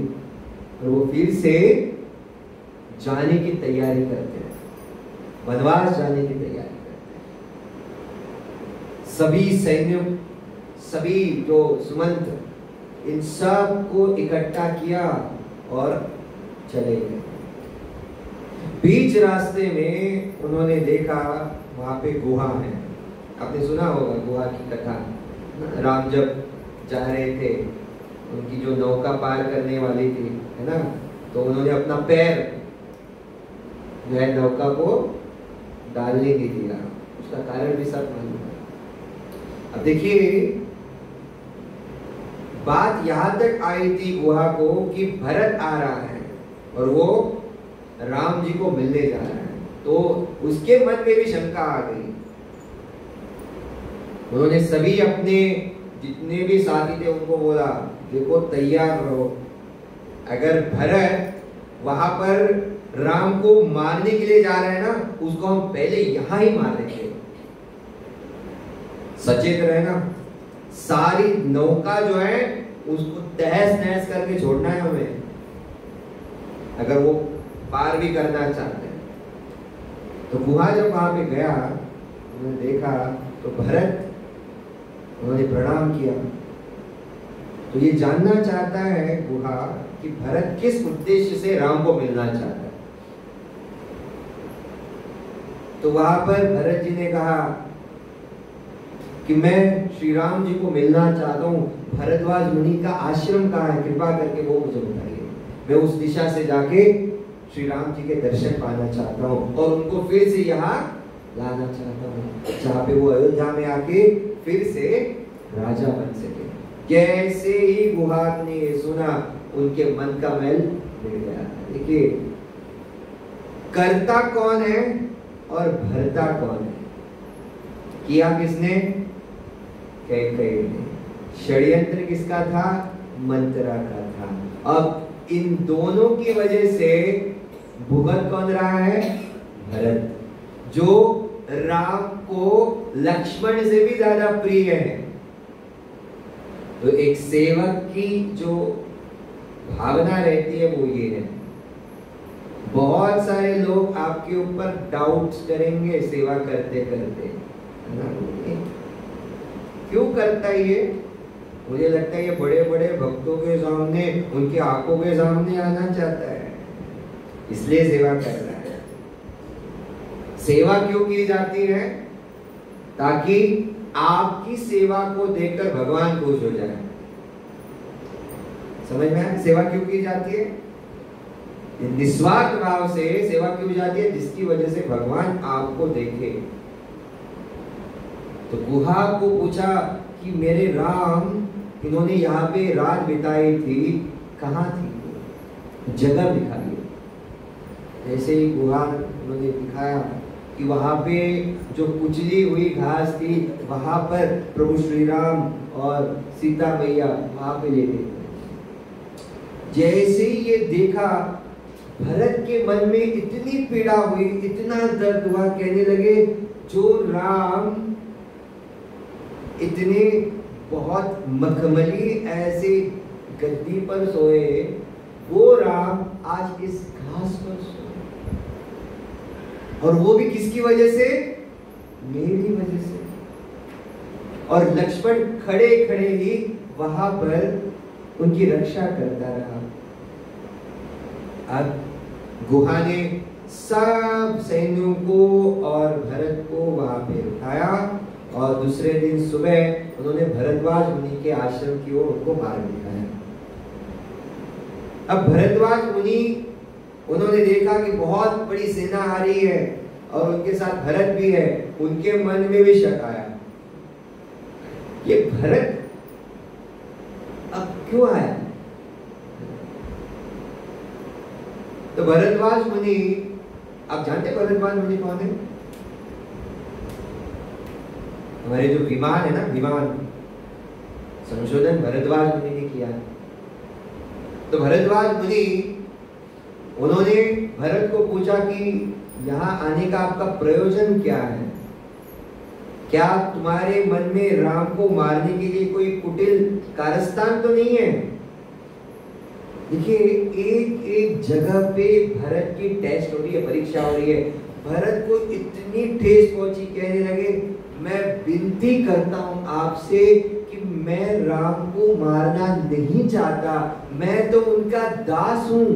और वो फिर से जाने की तैयारी करते हैं, वनवास जाने की तैयारी करते हैं। सभी सैन्य, सभी जो सुमंत, इन सब को इकट्ठा किया और चले गए। बीच रास्ते में उन्होंने देखा वहां पे गुहा है, आपने सुना होगा गुहा की कथा। राम जब जा रहे थे, उनकी जो नौका पार करने वाली थी, है ना, तो उन्होंने अपना पैर जो है नौका को डालने नहीं दिया। उसका कारण भी सब मालूम है। अब देखिए, बात यहां तक आई थी गुहा को कि भरत आ रहा है और वो राम जी को मिलने जा रहा है, तो उसके मन में भी शंका आ गई। उन्होंने सभी अपने जितने भी साथी थे उनको बोला, देखो तैयार रहो, अगर भरत वहां पर राम को मारने के लिए जा रहा है ना, उसको हम पहले यहां ही मार देंगे। सचेत रहना, सारी नौका जो है उसको तहस नहस करके छोड़ना है हमें, अगर वो पार भी करना चाहते हैं। तो गुहा जब वहां पे गया, उन्होंने देखा तो भरत, उन्होंने प्रणाम किया। तो ये जानना चाहता है गुहा कि भरत किस उद्देश्य से राम को मिलना चाहता है। तो वहां पर भरत जी ने कहा कि मैं श्री राम जी को मिलना चाहता हूँ, भरद्वाज मुनि का आश्रम कहाँ है, कृपा करके वो मुझे बताइए। मैं उस दिशा से जाके श्री राम जी के दर्शन पाना चाहता हूँ और उनको फिर से यहाँ लाना चाहता हूँ, जहाँ पे वो अयोध्या में आके फिर से राजा बन सके। जैसे ही गुहा ने सुना, उनके मन का मैल मिट गया। देखिए, कर्ता कौन है और भरता कौन है? किया किसने? कैकेयी ने। षड्यंत्र किसका था? मंत्रा का था। अब इन दोनों की वजह से भुगत कौन रहा है? भरत, जो राम को लक्ष्मण से भी ज्यादा प्रिय है। तो एक सेवक की जो भावना रहती है वो ये है। बहुत सारे लोग आपके ऊपर डाउट्स करेंगे सेवा करते करते, क्यों करता है ये? मुझे लगता है ये बड़े बड़े भक्तों के सामने, उनकी आंखों के सामने आना चाहता है, इसलिए सेवा कर रहा है। सेवा क्यों की जाती है? ताकि आपकी सेवा को देखकर भगवान खुश हो जाए। समझ में आया? सेवा क्यों की जाती है? निस्वार्थ भाव से सेवा क्यों जाती है? जिसकी वजह से भगवान आपको देखे। तो गुहा को पूछा कि मेरे राम, इन्होंने यहाँ पे रात बिताई थी, कहाँ थी? जगह दिखाई। जैसे ही गुहा उन्होंने दिखाया कि वहां पे जो कुचली हुई घास थी, वहां पर प्रभु श्री राम और सीता मैया वहां पे लेटे। जैसे ही ये देखा, भरत के मन में इतनी पीड़ा हुई, इतना दर्द हुआ, कहने लगे जो राम इतने बहुत मखमली ऐसे गद्दी पर सोए, वो राम आज इस घास पर सोए, और वो भी किसकी वजह से? मेरी वजह से। और लक्ष्मण खड़े खड़े ही वहां पर उनकी रक्षा करता रहा। अब गुहा ने सब सैन्यों को और भरत को वहां पे उठाया और दूसरे दिन सुबह उन्होंने भरद्वाज मुनि के आश्रम की ओर उनको मार्ग दिखाया। अब भरद्वाज मुनि, उन्होंने देखा कि बहुत बड़ी सेना आ रही है और उनके साथ भरत भी है। उनके मन में भी शक आया, ये भरत अब क्यों आया? तो भरद्वाज मुनि, आप जानते भरद्वाज मुनि कौन है? हमारे जो विमान है ना, विमान संशोधन भरद्वाज मुनि ने किया। तो भरद्वाज मुनि, उन्होंने भरत को पूछा कि यहाँ आने का आपका प्रयोजन क्या है? क्या तुम्हारे मन में राम को मारने के लिए कोई कुटिल कारस्तान तो नहीं है? देखिए, एक एक जगह पे भरत की टेस्ट हो रही है, परीक्षा हो रही है। भरत को इतनी ठेस पहुंची, कहने लगे मैं विनती करता हूं आपसे कि मैं राम को मारना नहीं चाहता, मैं तो उनका दास हूं,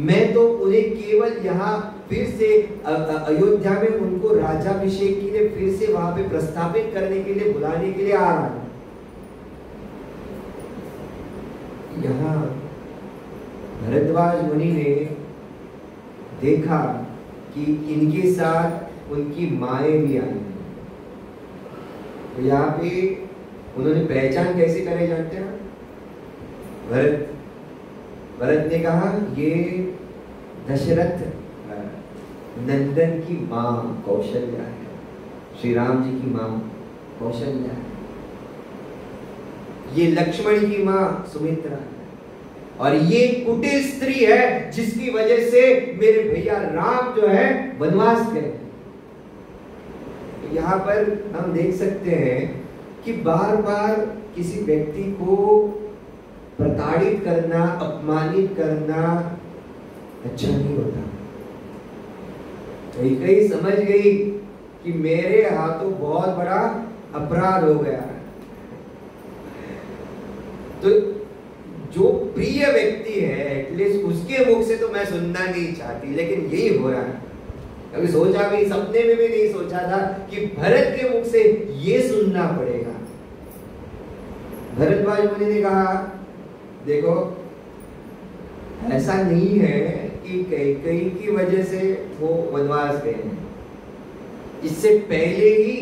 मैं तो उन्हें केवल यहाँ फिर से अयोध्या में उनको राजाभिषेक के लिए फिर से वहां पे प्रस्थापित करने के लिए, बुलाने के लिए आ रहा हूं। यहाँ भरद्वाज मुनि ने देखा कि इनके साथ उनकी माएँ भी आई। तो यहाँ पे उन्होंने पहचान कैसे करे जानते हैं? भरत ने कहा ये दशरथ नंदन की माँ कौशल्या है, श्री राम जी की माँ कौशल्या है, ये लक्ष्मण की माँ सुमित्रा है, और ये कुटिल स्त्री है जिसकी वजह से मेरे भैया राम जो है वनवास गए। यहाँ पर हम देख सकते हैं कि बार बार किसी व्यक्ति को प्रताड़ित करना, अपमानित करना अच्छा नहीं होता। कई समझ गई कि मेरे हाथों बहुत बड़ा अपराध हो गया है, तो जो प्रिय व्यक्ति है एटलीस्ट उसके मुख से तो मैं सुनना नहीं चाहती, लेकिन यही हो रहा है। कभी सोचा भी, सपने में भी नहीं सोचा था कि भरत के मुख से ये सुनना पड़ेगा। भरद्वाज मुनि ने कहा देखो ऐसा नहीं है कि कैकेयी की वजह से वो वनवास गए हैं, इससे पहले ही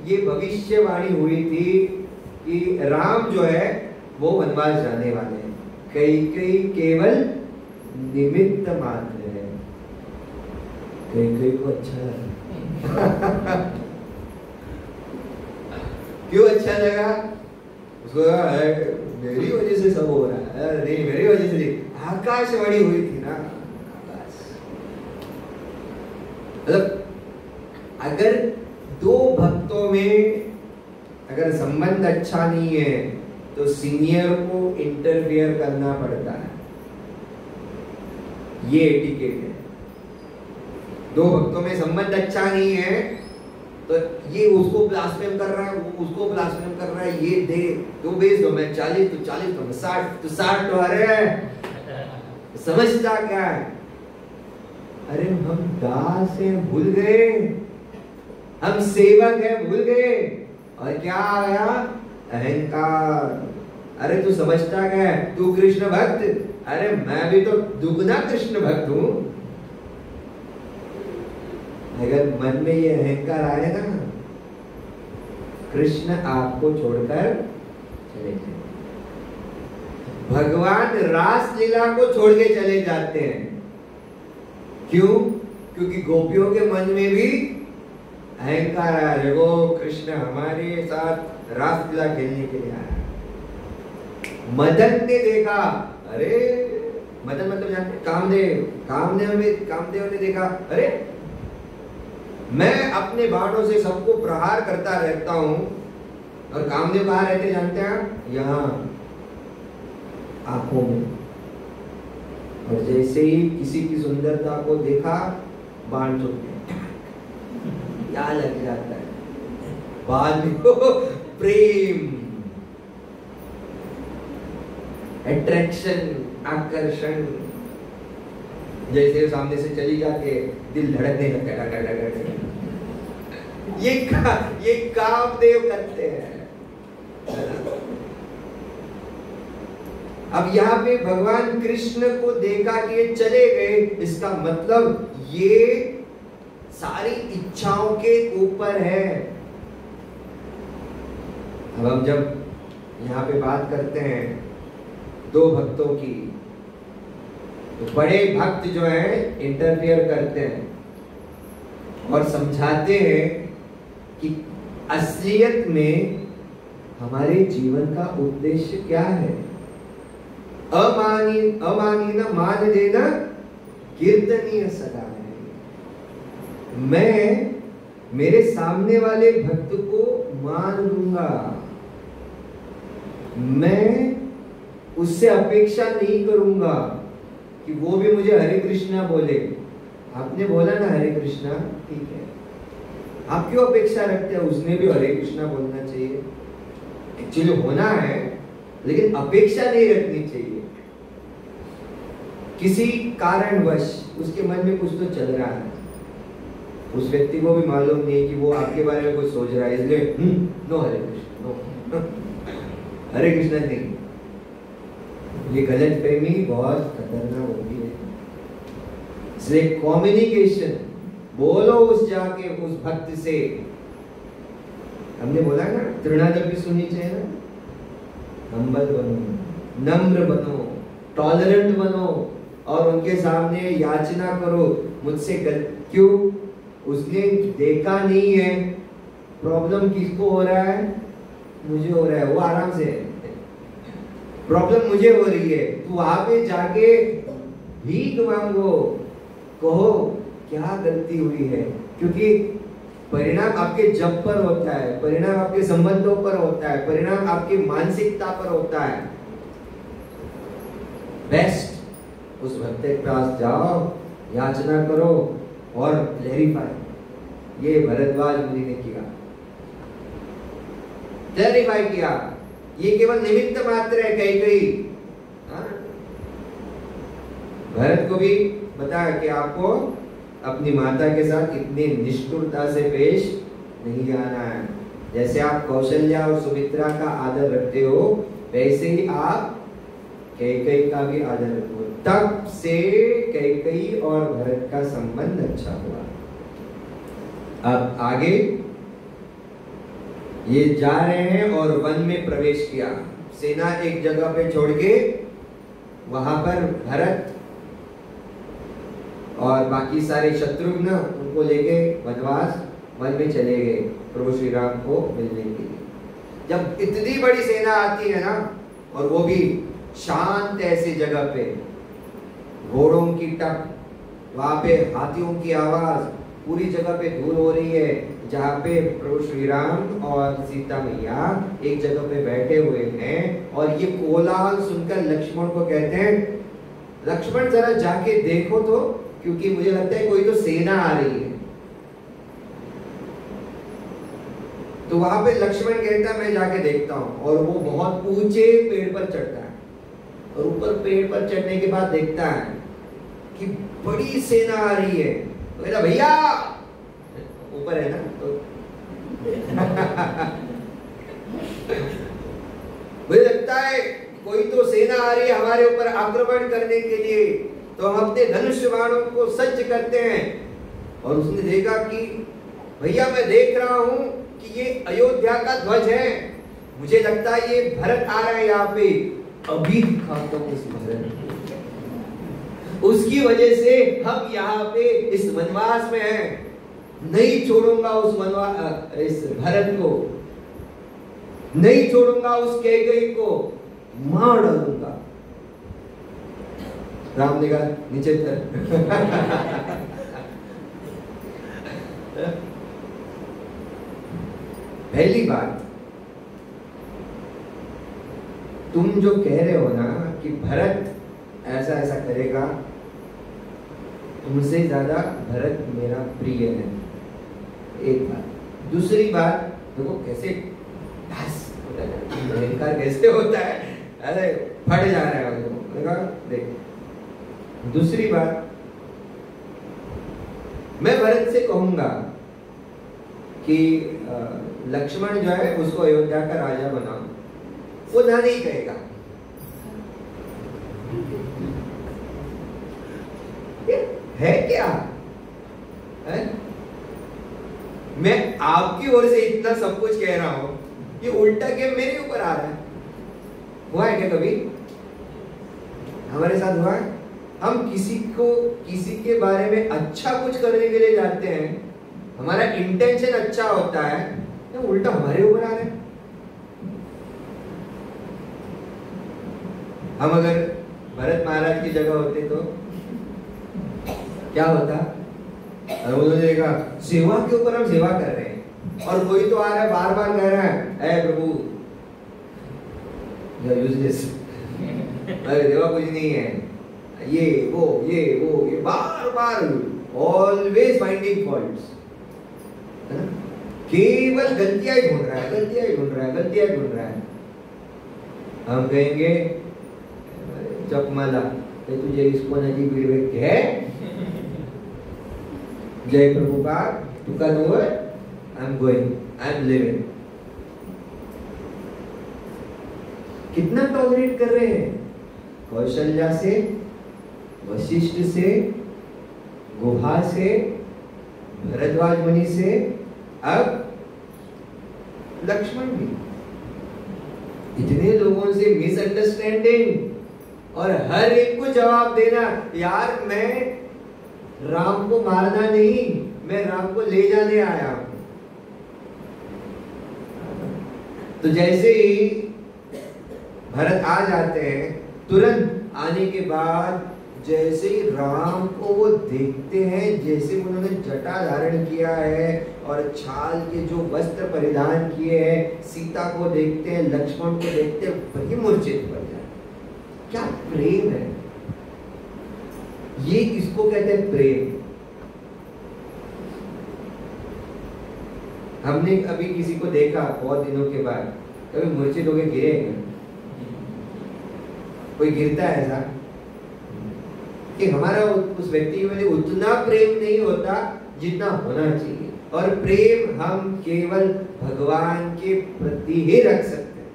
ये भविष्यवाणी हुई थी कि राम जो है वो वनवास जाने वाले हैं, कैकेयी केवल निमित्त मात्र है। कैकेयी को अच्छा लगा क्यों अच्छा लगा? उसको मेरी वजह से सब हो रहा है, नहीं मेरी वजह से नहीं, आकाशवाणी हुई थी ना। मतलब अगर दो भक्तों में अगर संबंध अच्छा नहीं है तो सीनियर को इंटरफियर करना पड़ता है, ये एटिकेट है। दो भक्तों में संबंध अच्छा नहीं है तो ये उसको ब्लास्फेम कर रहा है, वो उसको ब्लास्फेम कर रहा है, ये दे तो बेच दो, मैं 40 तो 40 तो मैं 60 तो 60 तो अरे समझता क्या है? अरे हम दास हैं भूल गए, हम सेवक हैं भूल गए, और क्या आया? अहंकार। अरे तू समझता क्या है? तू कृष्ण भक्त, अरे मैं भी तो दुगना कृष्ण भक्त हूं। अगर मन में ये अहंकार आएगा ना, कृष्ण आपको छोड़कर चले जाए। भगवान रास लीला को छोड़ के चले जाते हैं। क्यों? क्योंकि गोपियों के मन में भी अहंकार आया, देखो कृष्ण हमारे साथ रास लीला खेलने के लिए आया। मदन ने देखा, अरे मदन मतलब जानते कामदेव ने देखा, अरे मैं अपने बाणों से सबको प्रहार करता रहता हूं, और कामदेव कहाँ रहते जानते हैं? यहाँ आंखों में। और जैसे ही किसी की सुंदरता को देखा बाण चुप गया, क्या लग जाता है बाद में प्रेम, अट्रैक्शन, आकर्षण। जैसे सामने से चली जाके दिल धड़कने लगता, ये कामदेव करते हैं। अब यहाँ पे भगवान कृष्ण को देखा कि ये चले गए, इसका मतलब ये सारी इच्छाओं के ऊपर है। अब हम जब यहाँ पे बात करते हैं दो भक्तों की, तो बड़े भक्त जो है इंटरफेयर करते हैं और समझाते हैं कि असलियत में हमारे जीवन का उद्देश्य क्या है। अमानी न मान देना कीर्तनीय सदा है। मैं मेरे सामने वाले भक्त को मान लूंगा, मैं उससे अपेक्षा नहीं करूंगा कि वो भी मुझे हरे कृष्णा बोले। आपने बोला ना हरे कृष्णा, ठीक है, आप क्यों अपेक्षा रखते हैं उसने भी हरे कृष्णा बोलना चाहिए? एक्चुअली होना है, लेकिन अपेक्षा नहीं रखनी चाहिए। किसी कारणवश उसके मन में कुछ तो चल रहा है, उस व्यक्ति को भी मालूम नहीं कि वो आपके बारे में कुछ सोच रहा है, इसलिए नो हरे कृष्ण, नो हरे कृष्णा नहीं। ये गलत फहमी बहुत खतरनाक होती है। इसलिए कम्युनिकेशन बोलो उस जाके उस भक्त से। हमने बोला ना तृणादपि सुननी चाहिए ना, हम्बल बनो, नम्र बनो, टॉलरेंट बनो और उनके सामने याचना करो मुझसे क्यों? उसने देखा नहीं है प्रॉब्लम किसको हो रहा है, मुझे हो रहा है, वो आराम से प्रॉब्लम मुझे हो रही है, तू वहां पे जाके भीख मांगो, कहो क्या गलती हुई है, क्योंकि परिणाम आपके जप पर होता है, परिणाम आपके संबंधों पर होता है, परिणाम आपकी मानसिकता पर होता है। बेस्ट उस भक्त के पास जाओ, याचना करो और क्लैरिफाई। ये भरद्वाज मुनि ने किया, क्लैरिफाई किया। ये केवल निमित्त मात्र है कहीं। भरत को भी बताया कि आपको अपनी माता के साथ इतनी निष्ठुरता से पेश नहीं आना है। जैसे आप कौशल्या और सुमित्रा का आदर रखते हो, वैसे ही आप कैकेयी का भी आदर रखो। तब से कैकेयी और भरत का संबंध अच्छा हुआ। अब आगे ये जा रहे हैं और वन में प्रवेश किया। सेना एक जगह पे छोड़ के वहां पर भरत और बाकी सारे शत्रुघ्न उनको लेके वनवास वन में चले गए प्रभु श्री राम को मिलने के लिए। जब इतनी बड़ी सेना आती है ना, और वो भी शांत ऐसी जगह पे, घोड़ों की टप, वहां पे हाथियों की आवाज, पूरी जगह पे धूल हो रही है, जहाँ पे प्रभु श्री राम और सीता मैया एक जगह पे बैठे हुए हैं, और ये कोलाहल सुनकर लक्ष्मण को कहते हैं, लक्ष्मण जरा जाके देखो तो, क्योंकि मुझे लगता है कोई तो सेना आ रही है। तो वहां पे लक्ष्मण कहता है मैं जाके देखता हूं, और वो बहुत ऊंचे पेड़ पर चढ़ता है, और ऊपर पेड़ पर चढ़ने के बाद देखता है कि बड़ी सेना आ रही है। तो कहता भैया, ऊपर है ना तो मुझे लगता है कोई तो सेना आ रही है हमारे ऊपर आक्रमण करने के लिए, तो हम अपने धनुष बाणों को सज्ज करते हैं। और उसने देखा कि भैया मैं देख रहा हूं कि ये अयोध्या का ध्वज है, मुझे लगता है ये भरत आ रहा है यहाँ पे, अभी दिखाता हूं इस भरत को, उसकी वजह से हम यहाँ पे इस वनवास में हैं, नहीं छोड़ूंगा उस वनवास, इस भरत को नहीं छोड़ूंगा, उस कैकेयी को मार डालूंगा। राम ने कहा नीचे चल। पहली बात, तुम जो कह रहे हो ना कि भरत ऐसा ऐसा करेगा, तुमसे ज्यादा भरत मेरा प्रिय है, एक बात। दूसरी बात, देखो कैसे अहंकार कैसे होता है, अरे फट जा रहा है उसको, देख। दूसरी बात, मैं भरत से कहूंगा कि लक्ष्मण जो है उसको अयोध्या का राजा बनाओ, वो ना नहीं कहेगा। है क्या है? मैं आपकी ओर से इतना सब कुछ कह रहा हूं, ये उल्टा गेम मेरे ऊपर आ रहा है। हुआ है क्या कभी हमारे साथ? हुआ है? हम किसी के बारे में अच्छा कुछ करने के लिए जाते हैं, हमारा इंटेंशन अच्छा होता है, तो उल्टा हमारे ऊपर आ रहा है। हम अगर भरत महाराज की जगह होते तो क्या होता? देखा सेवा के ऊपर हम सेवा कर रहे हैं, और कोई तो आ रहा है बार बार कह रहा है, ऐ प्रभु यूजलेस, अरे देवा कुछ नहीं है, ये वो बार बार ऑलवेज फाइंडिंग फॉल्ट्स, केवल गलतियां ही ढूंढ रहा है। हम कहेंगे जपमाला, तुझे इसको नजी पीड़ित है, जय प्रभुपाद, तुका नो है, आई am going, I am living. कितना टॉलरेट कर रहे हैं? कौशल्या से, वशिष्ठ से, गुहा से, भरद्वाज मुनि से अब लक्ष्मण भी। इतने लोगों से मिसअंडरस्टैंडिंग और हर एक को जवाब देना, यार मैं राम को मारना नहीं, मैं राम को ले जाने आया हूं। तो जैसे ही भरत आ जाते हैं, तुरंत आने के बाद जैसे ही राम को वो देखते हैं, जैसे उन्होंने जटा धारण किया है और छाल के जो वस्त्र परिधान किए हैं, सीता को देखते हैं, लक्ष्मण को देखते हैं, वही मूर्छित पड़ जाते। क्या प्रेम है ये, किसको कहते हैं प्रेम। हमने अभी किसी को देखा बहुत दिनों के बाद, कभी मूर्छित होकर गिरे क्या? कोई गिरता है ऐसा कि हमारा उस व्यक्ति के लिए उतना प्रेम नहीं होता जितना होना चाहिए। और प्रेम हम केवल भगवान के प्रति ही रख सकते हैं।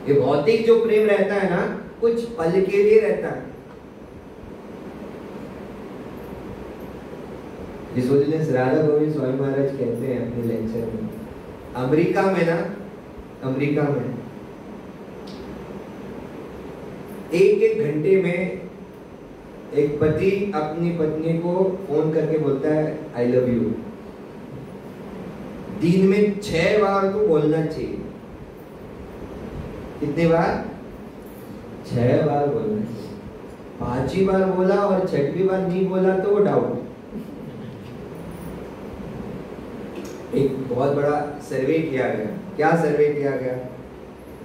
ये भौतिक जो प्रेम रहता है ना, कुछ पल के लिए रहता है। जिस वजह से राधा गोविंद स्वामी महाराज कहते हैं अपने लेक्चर में, अमेरिका में एक घंटे में एक पति अपनी पत्नी को फोन करके बोलता है आई लव यू। दिन में 6 बार तो बोलना चाहिए। कितने बार? 6 बार बोलना चाहिए। 5वीं बार बोला और 6वीं बार नहीं बोला तो वो डाउट। एक बहुत बड़ा सर्वे किया गया। क्या सर्वे किया गया?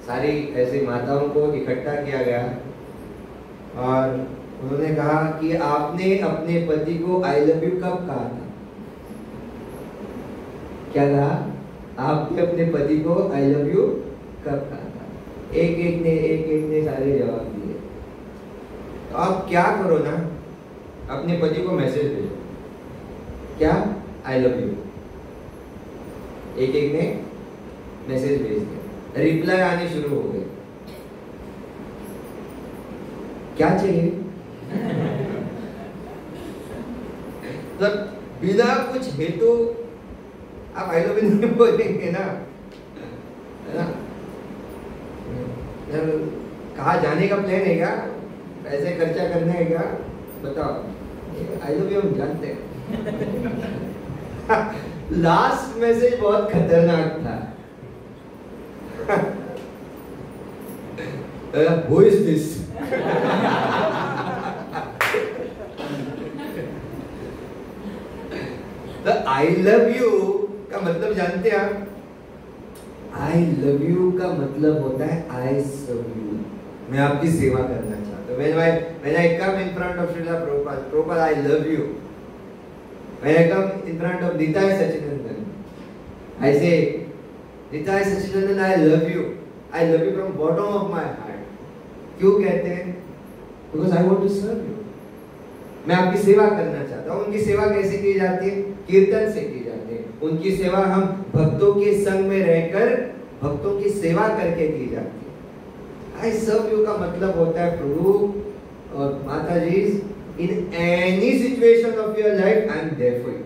सारी ऐसे माताओं को इकट्ठा किया गया और उन्होंने कहा कि आपने अपने पति को आई लव यू कब कहा था? क्या कहा? आपने अपने पति को आई लव यू कब कहा था? एक ने सारे जवाब दिए। तो आप क्या करो ना, अपने पति को मैसेज भेजो, क्या आई लव यू। एक ने मैसेज भेज दिया, रिप्लाई आने शुरू हो गए। क्या चाहिए? तो बिना कुछ हेतु आप आई लव यू नहीं बोलेंगे ना, है ना? कहाँ जाने का प्लान है क्या? पैसे खर्चा करने है क्या? बताओ। आई लव यू हम जानते हैं। लास्ट मैसेज बहुत खतरनाक था। Who is this? तो आई लव यू का मतलब जानते हैं आप? आई लव यू का मतलब होता है आई सर्व यू। मैं आपकी सेवा करना चाहता हूँ। When I come in front of Srila Prabhupada, I love you. When I come in front of Nitai Sachidanand, I say, Nitai Sachidanand, I love you. I love you from bottom of my heart. क्यों कहते हैं? Because I want to serve you. मैं आपकी सेवा करना चाहता हूँ। उनकी सेवा कैसे की जाती है? कीर्तन से की जाती है। उनकी सेवा हम भक्तों के संग में रहकर भक्तों की सेवा करके की जाती है। आई सर्व यू का मतलब होता है प्रभु और माता जी, in any situation of your life, I am there for you.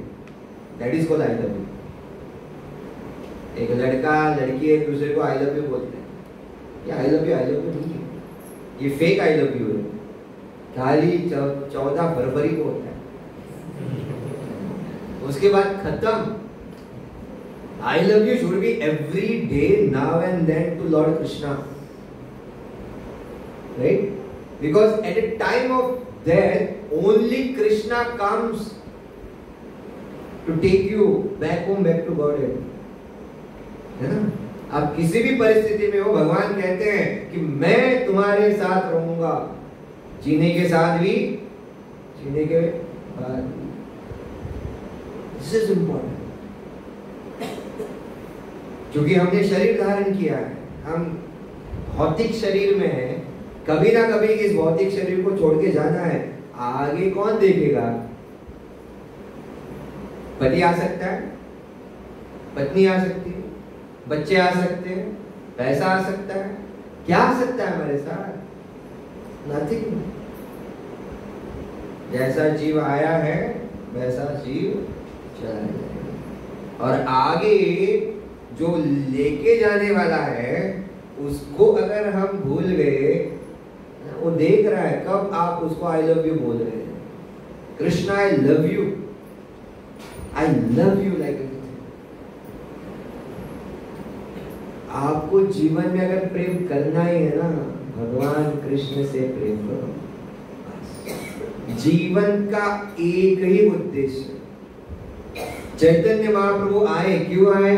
That is called I love you. एक लड़का लड़की एक दूसरे को I love you बोलते हैं। ये I love you नहीं है, ये फेक I love you है। खाली 14 फरवरी को होता है, उसके बाद खत्म। I love you should be every day, now and then to Lord Krishna, right? Because at a time of death, only Krishna comes to take you back home, back to Godhead. है ना? आप किसी भी परिस्थिति में हो, भगवान कहते हैं कि मैं तुम्हारे साथ रहूंगा, जीने के साथ भी, जीने के बाद भी। This is important. क्योंकि हमने शरीर धारण किया है, हम भौतिक शरीर में हैं, कभी ना कभी इस भौतिक शरीर को छोड़ के जाना है। आगे कौन देखेगा? पति आ सकता है, पत्नी आ सकती है, बच्चे आ सकते हैं, पैसा आ सकता है। क्या आ सकता है हमारे साथ? नथिंग। जैसा जीव आया है वैसा जीव चला जाएगा। और आगे जो लेके जाने वाला है उसको अगर हम भूल गए, वो देख रहा है कब आप उसको आई लव यू बोल रहे हैं। Krishna I love you like. आपको जीवन में अगर प्रेम करना ही है ना, भगवान कृष्ण से प्रेम करो। जीवन का एक ही उद्देश्य। चैतन्य महाप्रभु आए, क्यों आए?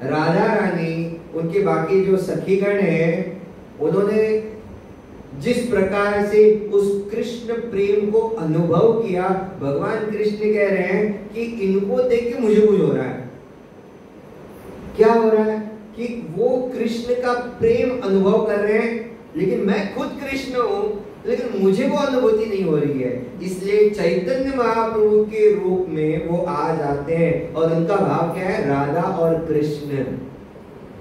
राधा रानी, उनके बाकी जो सखीगण हैं, उन्होंने जिस प्रकार से उस कृष्ण प्रेम को अनुभव किया, भगवान कृष्ण कह रहे हैं कि इनको देख के मुझे कुछ हो रहा है। क्या हो रहा है? कि वो कृष्ण का प्रेम अनुभव कर रहे हैं, लेकिन मैं खुद कृष्ण हूं, लेकिन मुझे वो अनुभूति नहीं हो रही है। इसलिए चैतन्य महाप्रभु के रूप में वो आ जाते हैं और उनका भाव क्या है? राधा और कृष्ण।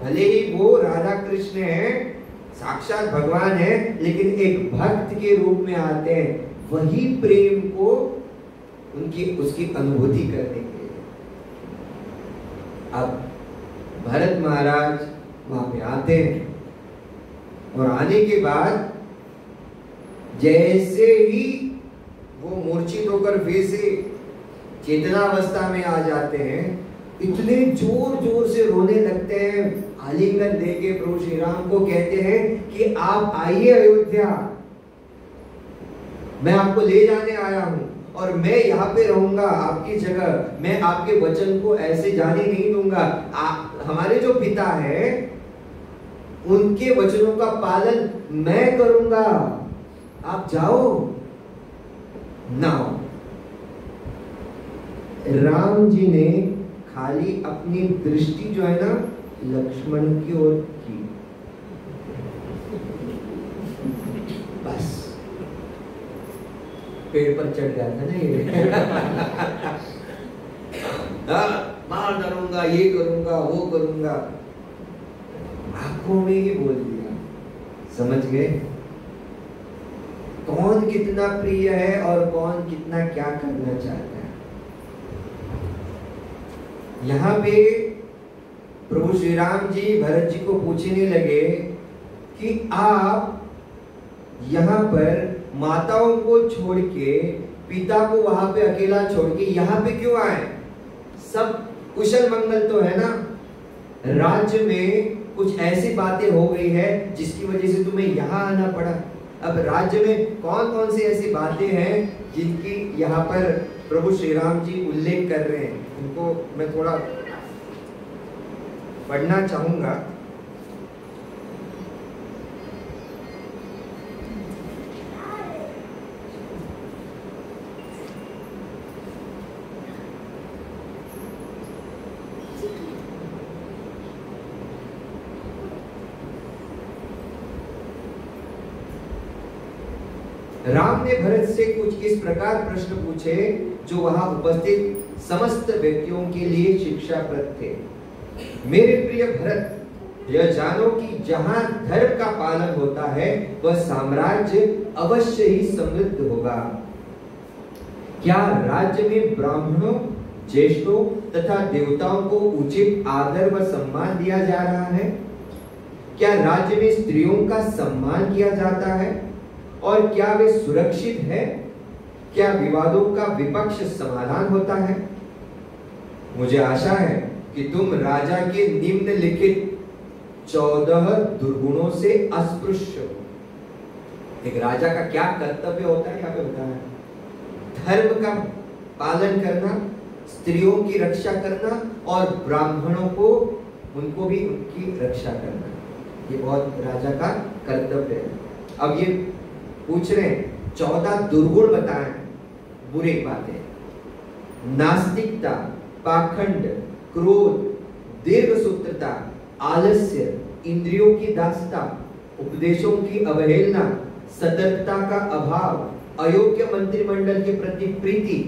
भले ही वो राधा कृष्ण है, साक्षात भगवान है, लेकिन एक भक्त के रूप में आते हैं वही प्रेम को उसकी अनुभूति करने के लिए। अब भरत महाराज वहां पे आते हैं और आने के बाद जैसे ही वो मूर्छित होकर फिर से चेतनावस्था में आ जाते हैं, इतने जोर जोर से रोने लगते हैं, आलिंगन देके प्रभु श्री राम को कहते हैं कि आप आइए अयोध्या, मैं आपको ले जाने आया हूं और मैं यहाँ पे रहूंगा आपकी जगह, मैं आपके वचन को ऐसे जाने नहीं दूंगा। हमारे जो पिता है उनके वचनों का पालन मैं करूंगा, आप जाओ ना। राम जी ने खाली अपनी दृष्टि जो है ना लक्ष्मण की ओर की, बस पेड़ पर चढ़ गया था ना ये मार डालूंगा, ये करूंगा, वो करूंगा, आंखों में ही बोल दिया। समझ गए कौन कितना प्रिय है और कौन कितना क्या करना चाहता है। यहाँ पे प्रभु श्री राम जी भरत जी को पूछने लगे कि आप यहाँ पर माताओं को छोड़ के, पिता को वहां पे अकेला छोड़ के यहाँ पे क्यों आए? सब कुशल मंगल तो है ना? राज्य में कुछ ऐसी बातें हो गई है जिसकी वजह से तुम्हें यहाँ आना पड़ा। अब राज्य में कौन कौन सी ऐसी बातें हैं जिनकी यहाँ पर प्रभु श्री राम जी उल्लेख कर रहे हैं, उनको मैं थोड़ा पढ़ना चाहूंगा। राम ने भरत से कुछ इस प्रकार प्रश्न पूछे जो वहां उपस्थित समस्त व्यक्तियों के लिए शिक्षाप्रद थे। मेरे प्रिय भरत, यह जानो कि जहां धर्म का पालन होता है वह साम्राज्य अवश्य ही समृद्ध होगा। क्या राज्य में ब्राह्मणों, ज्येष्ठों तथा देवताओं को उचित आदर व सम्मान दिया जा रहा है? क्या राज्य में स्त्रियों का सम्मान किया जाता है और क्या वे सुरक्षित है? क्या विवादों का विपक्ष समाधान होता है? मुझे आशा है कि तुम राजा के निम्नलिखित 14 दुर्गुणों से अस्पृश्य हो। एक राजा का क्या कर्तव्य होता है यहाँ पे बताया? धर्म का पालन करना, स्त्रियों की रक्षा करना और ब्राह्मणों को उनको भी उनकी रक्षा करना, ये बहुत राजा का कर्तव्य है। अब ये पूछ रहे हैं 14 दुर्गुण बताएं, बुरी बातें। नास्तिकता, पाखंड, क्रोध, दीर्घसूत्रता, आलस्य, इंद्रियों की दासता, उपदेशों की अवहेलना, सतर्कता का अभाव, अयोग्य मंत्रिमंडल के प्रति प्रीति,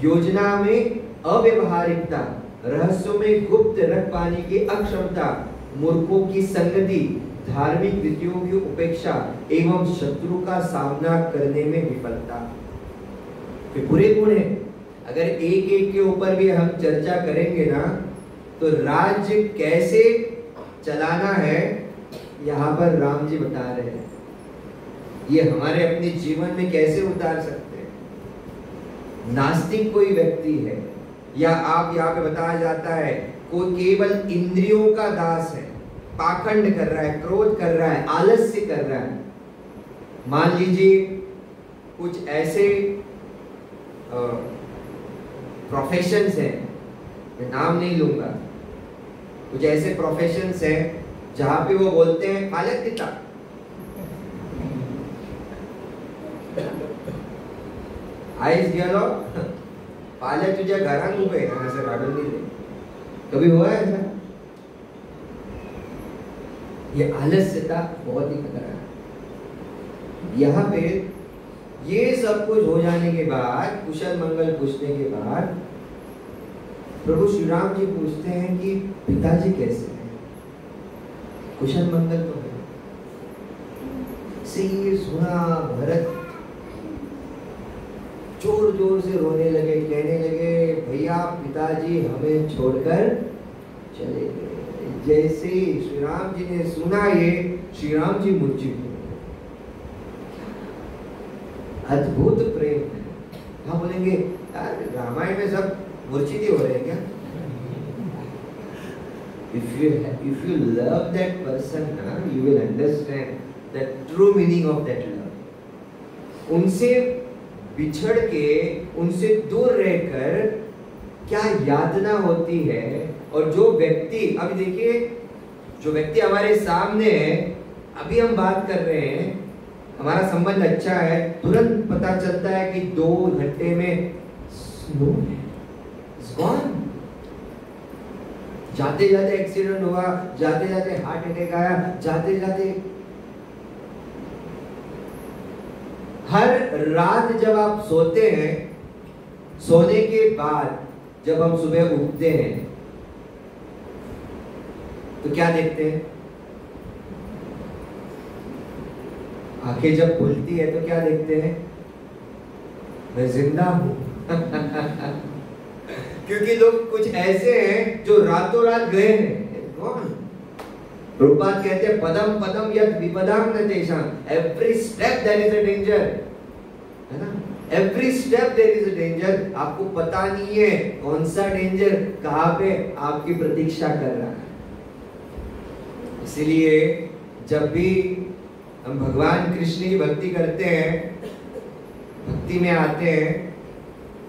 योजना में अव्यवहारिकता, रहस्यों में गुप्त रख पाने की अक्षमता, मूर्खों की संगति, धार्मिक विधियों की उपेक्षा एवं शत्रु का सामना करने में विफलता। ये बुरे गुण हैं। अगर एक एक के ऊपर भी हम चर्चा करेंगे ना, तो राज्य कैसे चलाना है यहाँ पर राम जी बता रहे हैं। ये हमारे अपने जीवन में कैसे उतार सकते हैं। नास्तिक कोई व्यक्ति है, या आप यहाँ पे बताया जाता है कोई केवल इंद्रियों का दास है, पाखंड कर रहा है, क्रोध कर रहा है, आलस्य कर रहा है। मान लीजिए कुछ ऐसे प्रोफेशंस हैं, मैं नाम नहीं लूंगा, कुछ ऐसे प्रोफेशंस हैं जहां पे वो बोलते हैं पालक पिता, आईस गेलो पालक तुझ्या घरात उभे असं काढून दिले। कभी हुआ है ऐसा? ये आलस्यता बहुत ही खतरा है। यहाँ पे ये सब कुछ हो जाने के बाद, कुशल मंगल पूछने के बाद, प्रभु श्री राम जी पूछते हैं कि पिताजी कैसे हैं? कुशल मंगल तो है। से ये सुना भरत जोर जोर से रोने लगे, कहने लगे भैया पिताजी हमें छोड़कर चले गए। जैसे श्री राम जी ने सुना ये, श्री राम जी मूर्छित हो गए। अद्भुत प्रेम है। हम बोलेंगे यार रामायण में सब मूर्छित ही हो रहे हैं क्या? If you love that person, you will understand the true meaning of that love. उनसे बिछड़ के, उनसे दूर रहकर क्या यातना होती है। और जो व्यक्ति, अभी देखिए, जो व्यक्ति हमारे सामने है, अभी हम बात कर रहे हैं, हमारा संबंध अच्छा है, तुरंत पता चलता है कि 2 घंटे में स्नो है, it's gone। जाते जाते एक्सीडेंट हुआ, जाते जाते हार्ट अटैक आया, जाते जाते। हर रात जब आप सोते हैं, सोने के बाद जब हम सुबह उठते हैं तो क्या देखते हैं? आंखें जब खुलती है तो क्या देखते हैं? मैं जिंदा हूं। क्योंकि लोग कुछ ऐसे हैं जो रातों रात गए हैं। कौन? प्रभुपाद कहते हैं पदम पदम यत् विपदाम न तेषां, every step there is a danger, है ना? Every step there is a danger. आपको पता नहीं है कौन सा डेंजर कहां पे आपकी प्रतीक्षा कर रहा है। इसलिए जब भी हम भगवान कृष्ण की भक्ति करते हैं, भक्ति में आते हैं,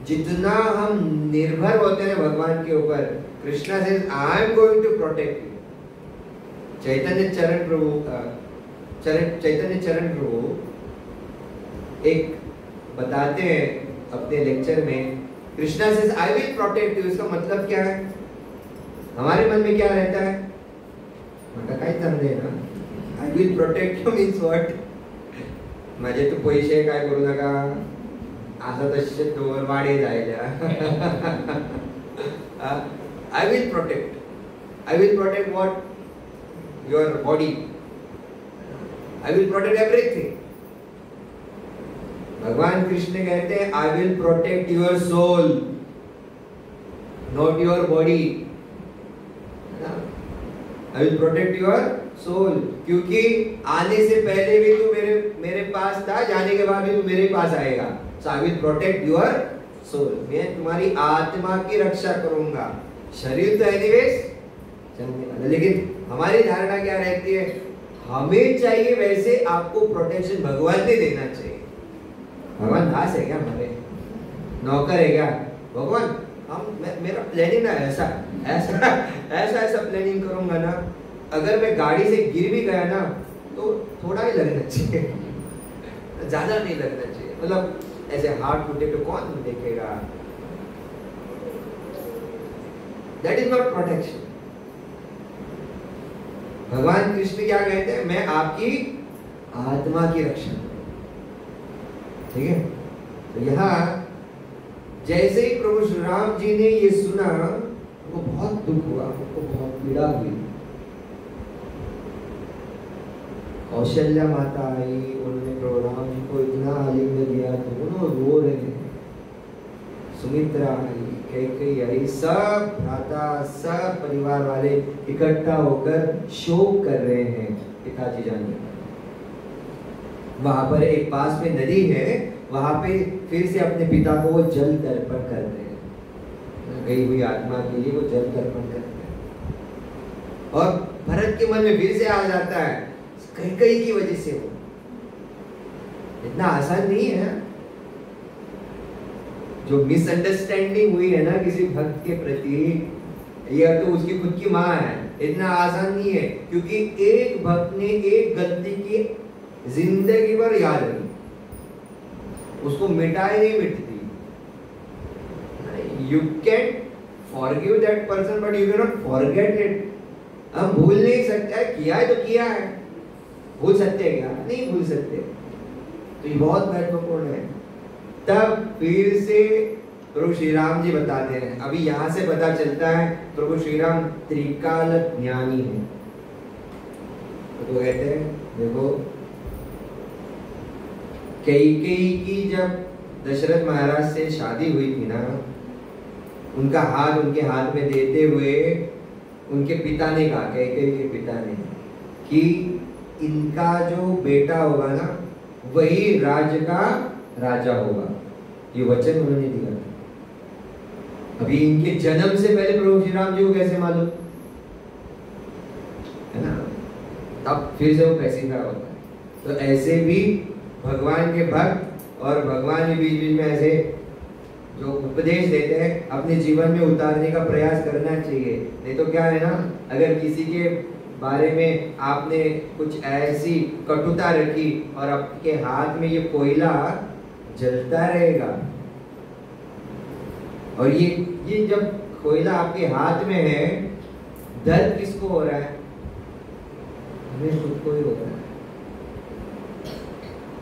जितना हम निर्भर होते हैं भगवान के ऊपर, कृष्णा से I am going to protect you. Chaitanya Charan Prabhu एक बताते हैं अपने लेक्चर में, कृष्णा से आई विल प्रोटेक्ट यू। इसका मतलब क्या है? हमारे मन में क्या रहता है? I will protect you means what? माझे तू पैसे काय करू नका, असं तसे डोर वाढे जायला। I will protect what? Your body. I will protect everything. भगवान कृष्ण कहते हैं I will protect your soul, not your body. I will protect your soul, क्योंकि आने से पहले भी तू मेरे पास था, जाने के बाद भी तू मेरे पास आएगा। So I will protect your soul. मैं तुम्हारी आत्मा की रक्षा करूंगा। शरीर तो एनीवेज चलने वाला, लेकिन हमारी धारणा क्या रहती है? हमें चाहिए वैसे आपको प्रोटेक्शन भगवान ने देना चाहिए। भगवान दास है क्या? हमारे नौकर है क्या? भगवान मेरा प्लानिंग ना ऐसा प्लानिंग करूंगा ना, अगर मैं गाड़ी से गिर भी गया ना तो थोड़ा ही लगना चाहिए, ज्यादा नहीं लगना चाहिए। मतलब ऐसे हाथ टूटे पे कौन देखेगा? That is not protection. भगवान कृष्ण क्या कहते हैं? मैं आपकी आत्मा की रक्षा करूंगा। ठीक है? तो यहाँ जैसे ही प्रभु श्री राम जी ने ये सुना, उनको बहुत दुख हुआ, उनको बहुत पीड़ा हुई। कौशल्या माता आई, उन्होंने प्रभु राम जी को इतना आलिंगन दिया तो उन्होंने रो रहे हैं। सुमित्रा आई, कैकेयी आई, सब भ्राता सब परिवार वाले इकट्ठा होकर शोक कर रहे हैं पिताजी जाने पर। वहां पर एक पास में नदी है, वहां पे फिर से अपने पिता को वो जल तर्पण करते हैं, गई हुई आत्मा के लिए वो जल तर्पण करते हैं। और भरत के मन में फिर से आ जाता है कैकेयी की वजह से। वो इतना आसान नहीं है। जो मिसअंडरस्टैंडिंग हुई है ना किसी भक्त के प्रति, या तो उसकी खुद की माँ है, इतना आसान नहीं है, क्योंकि एक भक्त ने एक गलती की जिंदगी भर याद रखी, उसको मिटाई नहीं मिटती। You can forgive that person but you can not forget it. हम भूल नहीं सकते, किया है तो किया है, भूल सकते हैं क्या? नहीं भूल सकते। तो ये बहुत महत्वपूर्ण है। तब फिर से प्रभु श्री राम जी बताते हैं, अभी यहां से पता चलता है प्रभु श्री राम त्रिकाल ज्ञानी है। तो कहते हैं देखो, कैकेयी की जब दशरथ महाराज से शादी हुई थी ना, उनका हाथ उनके हाथ में देते हुए उनके पिता ने कहा, कैकेयी के पिता ने, कि इनका जो बेटा होगा ना वही राज्य का राजा होगा। ये वचन उन्होंने दिया था। अभी इनके जन्म से पहले प्रभु श्री राम जी को कैसे मालूम है ना? अब फिर से वो कैसे खड़ा होता है। तो ऐसे भी भगवान के भक्त और भगवान के बीच बीच में ऐसे जो उपदेश देते हैं अपने जीवन में उतारने का प्रयास करना चाहिए। नहीं तो क्या है ना, अगर किसी के बारे में आपने कुछ ऐसी कटुता रखी और आपके हाथ में ये कोयला जलता रहेगा, और ये जब कोयला आपके हाथ में है, दर्द किसको हो रहा है? हमें खुद को ही हो रहा है।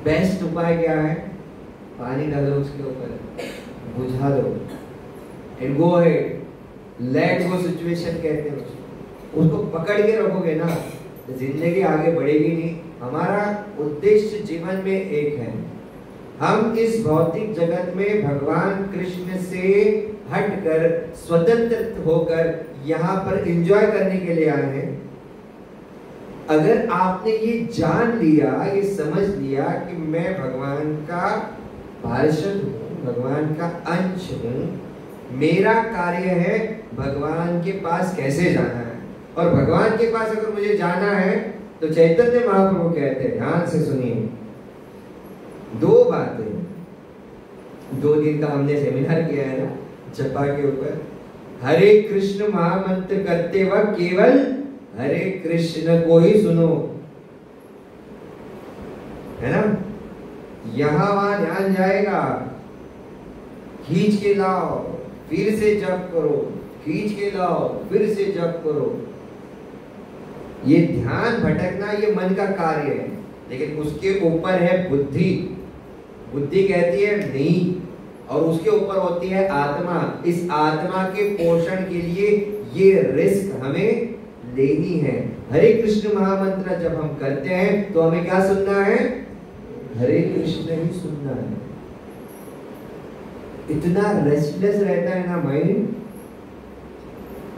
बेस्ट उपाय क्या है? पानी डालो उसके ऊपर, बुझा दो, and go ahead, let go situation कहते हैं उसको पकड़ के रखोगे ना, जिंदगी आगे बढ़ेगी नहीं। हमारा उद्देश्य जीवन में एक है, हम इस भौतिक जगत में भगवान कृष्ण से हटकर स्वतंत्र होकर यहाँ पर एंजॉय करने के लिए आए हैं। अगर आपने ये जान लिया, ये समझ लिया कि मैं भगवान का पार्षद हूँ, भगवान का अंश हूँ, मेरा कार्य है भगवान के पास कैसे जाना है, और भगवान के पास अगर मुझे जाना है तो चैतन्य महाप्रभु कहते हैं, ध्यान से सुनिए, दो बातें। 2 दिन का हमने सेमिनार किया है ना जपा के ऊपर। हरे कृष्ण महामंत्र करते वक्त केवल हरे कृष्ण को ही सुनो, है ना? यहां वहां ध्यान जाएगा, खींच के लाओ फिर से जप करो, खींच के लाओ फिर से जप करो। ये ध्यान भटकना ये मन का कार्य है, लेकिन उसके ऊपर है बुद्धि। बुद्धि कहती है नहीं, और उसके ऊपर होती है आत्मा। इस आत्मा के पोषण के लिए ये रिस्क हमें लेनी है। हरे कृष्ण महामंत्र जब हम करते हैं तो हमें क्या सुनना है? हरे कृष्ण ही सुनना है। इतना रेस्टलेस रहता है ना माइंड।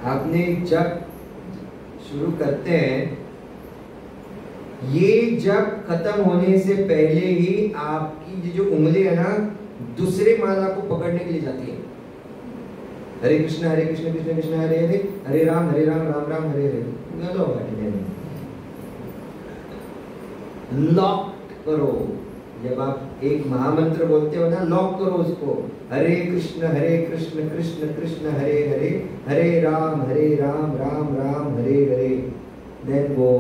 आपने जब शुरू करते हैं, ये जब खत्म होने से पहले ही आपकी जो उंगली है ना दूसरे माला को पकड़ने के लिए जाती है। हरे कृष्ण कृष्ण कृष्ण हरे हरे, हरे राम राम राम हरे हरे। लॉक करो। जब आप एक महामंत्र बोलते हो ना, लॉक करो उसको। Hare Krishna Krishna Krishna Hare Hare, Hare Ram Ram Ram Hare Hare. Then go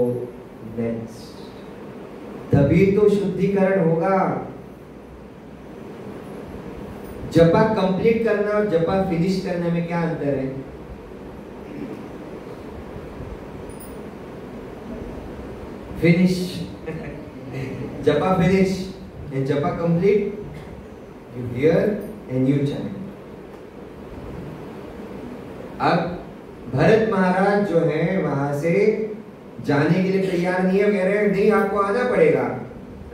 next. तभी तो शुद्धिकरण होगा। जपा कंप्लीट करना और जपा फिनिश करने में क्या अंतर है? फिनिश जपा फिनिश एंड जपा complete, you here and you chant. अब भरत महाराज जो है वहां से जाने के लिए तैयार नहीं है। कह रहे हैं नहीं आपको आना पड़ेगा।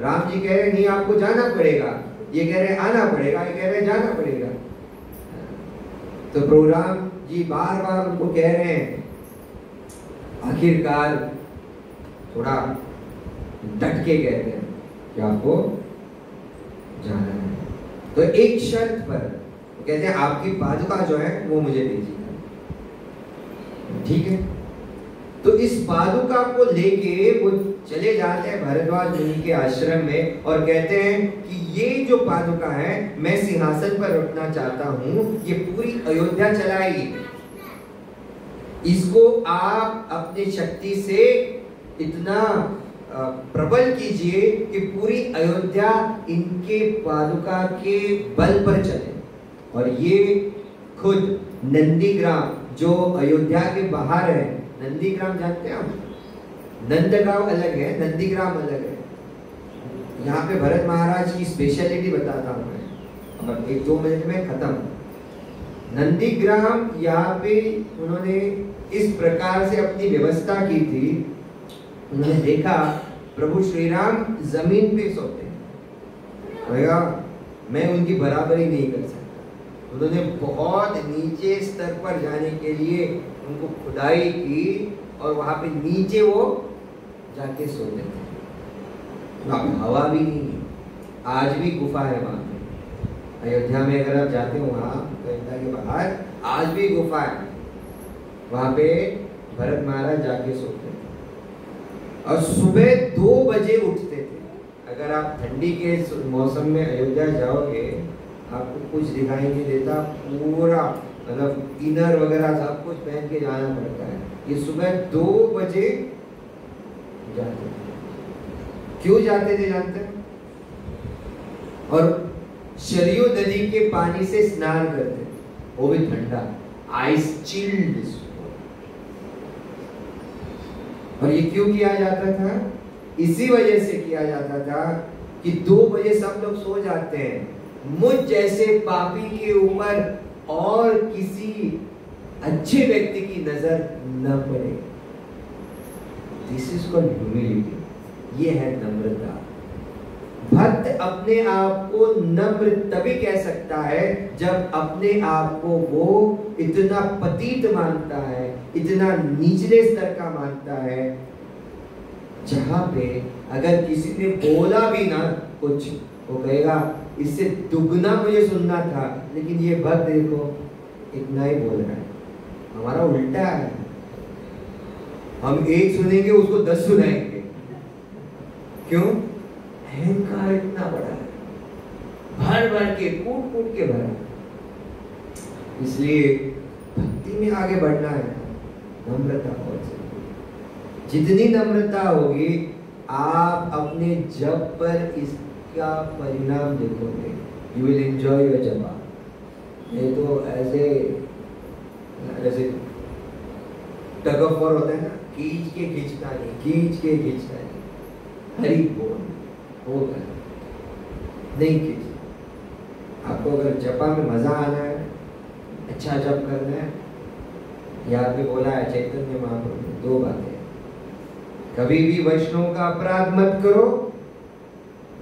राम जी कह रहे हैं नहीं आपको जाना पड़ेगा। ये कह रहे हैं आना पड़ेगा, ये कह रहे हैं जाना पड़ेगा। तो प्रोग्राम जी बार बार उनको कह रहे हैं, आखिरकार थोड़ा डट के कहते हैं कि आपको जाना है। तो एक शर्त पर कहते हैं आपकी पादुका जो है वो मुझे दीजिए, ठीक है। तो इस पादुका को लेके वो चले जाते हैं भरद्वाज मुनि के आश्रम में और कहते हैं कि ये जो पादुका है मैं सिंहासन पर रखना चाहता हूं, ये पूरी अयोध्या चलाएगी, इसको आप अपनी शक्ति से इतना प्रबल कीजिए कि पूरी अयोध्या इनके पादुका के बल पर चले। और ये खुद नंदीग्राम जो अयोध्या के बाहर है, नंदीग्राम जानते हैं आप? नंदगांव अलग है, नंदीग्राम अलग है। यहाँ पे भरत महाराज की स्पेशलिटी बताता हूँ मैं, और 1-2 मिनट में खत्म। नंदीग्राम यहाँ पे उन्होंने इस प्रकार से अपनी व्यवस्था की थी। उन्होंने देखा प्रभु श्री राम जमीन पे सोते हैं, मैं उनकी बराबरी नहीं कर सकता। उन्होंने बहुत नीचे स्तर पर जाने के लिए उनको खुदाई की और वहां पे नीचे वो जाके सोते थे। अब हवा भी नहीं है, आज भी गुफा है वहां पे अयोध्या में। अगर आप जाते हो वहां अयोध्या के बाहर आज भी गुफा है, वहां पे भरत महाराज जाके सोते थे और सुबह 2 बजे उठते थे। अगर आप ठंडी के मौसम में अयोध्या जाओगे आपको कुछ दिखाई नहीं देता, पूरा मतलब इनर वगैरह सब कुछ पहन के जाना पड़ता है। ये सुबह 2 बजे जाते थे। क्यों जाते थे जानते हैं? और शरयू नदी के पानी से स्नान करते थे, वो भी ठंडा, आइस चिल्ड। और ये क्यों किया जाता था? इसी वजह से किया जाता था कि 2 बजे सब लोग सो जाते हैं, मुझ जैसे पापी के ऊपर और किसी अच्छे व्यक्ति की नजर न पड़े। This is called humility. ये है नम्रता। भक्त अपने आप को नम्र तभी कह सकता है जब अपने आप को वो इतना पतित मानता है, इतना निचले स्तर का मानता है, जहां पे अगर किसी ने बोला भी ना कुछ, वो कहेगा इससे दुगना मुझे सुनना था, लेकिन ये भक्त देखो इतना ही बोल रहा है। हमारा उल्टा है, हम 1 सुनेंगे उसको 10 सुनाएंगे। क्यों? अहंकार इतना बड़ा है, भर भर के कूट कूट के भरा। इसलिए भक्ति में आगे बढ़ना है, नम्रता बहुत जरूरी। जितनी नम्रता होगी आप अपने जप पर इसका परिणाम देखोगे। यू विल एंजॉय योर जपा। नहीं तो ऐसे टग ऑफ वॉर होता है ना, खींच के खींचता नहीं, खींच के खींचता नहीं। हरि बोल होगा नहीं खींच। आपको अगर जपा में मजा आना है, अच्छा जप करना है, यहाँ पे बोला है चैतन्य महाप्रभु ने 2 बातें। कभी भी वैष्णव का अपराध मत करो,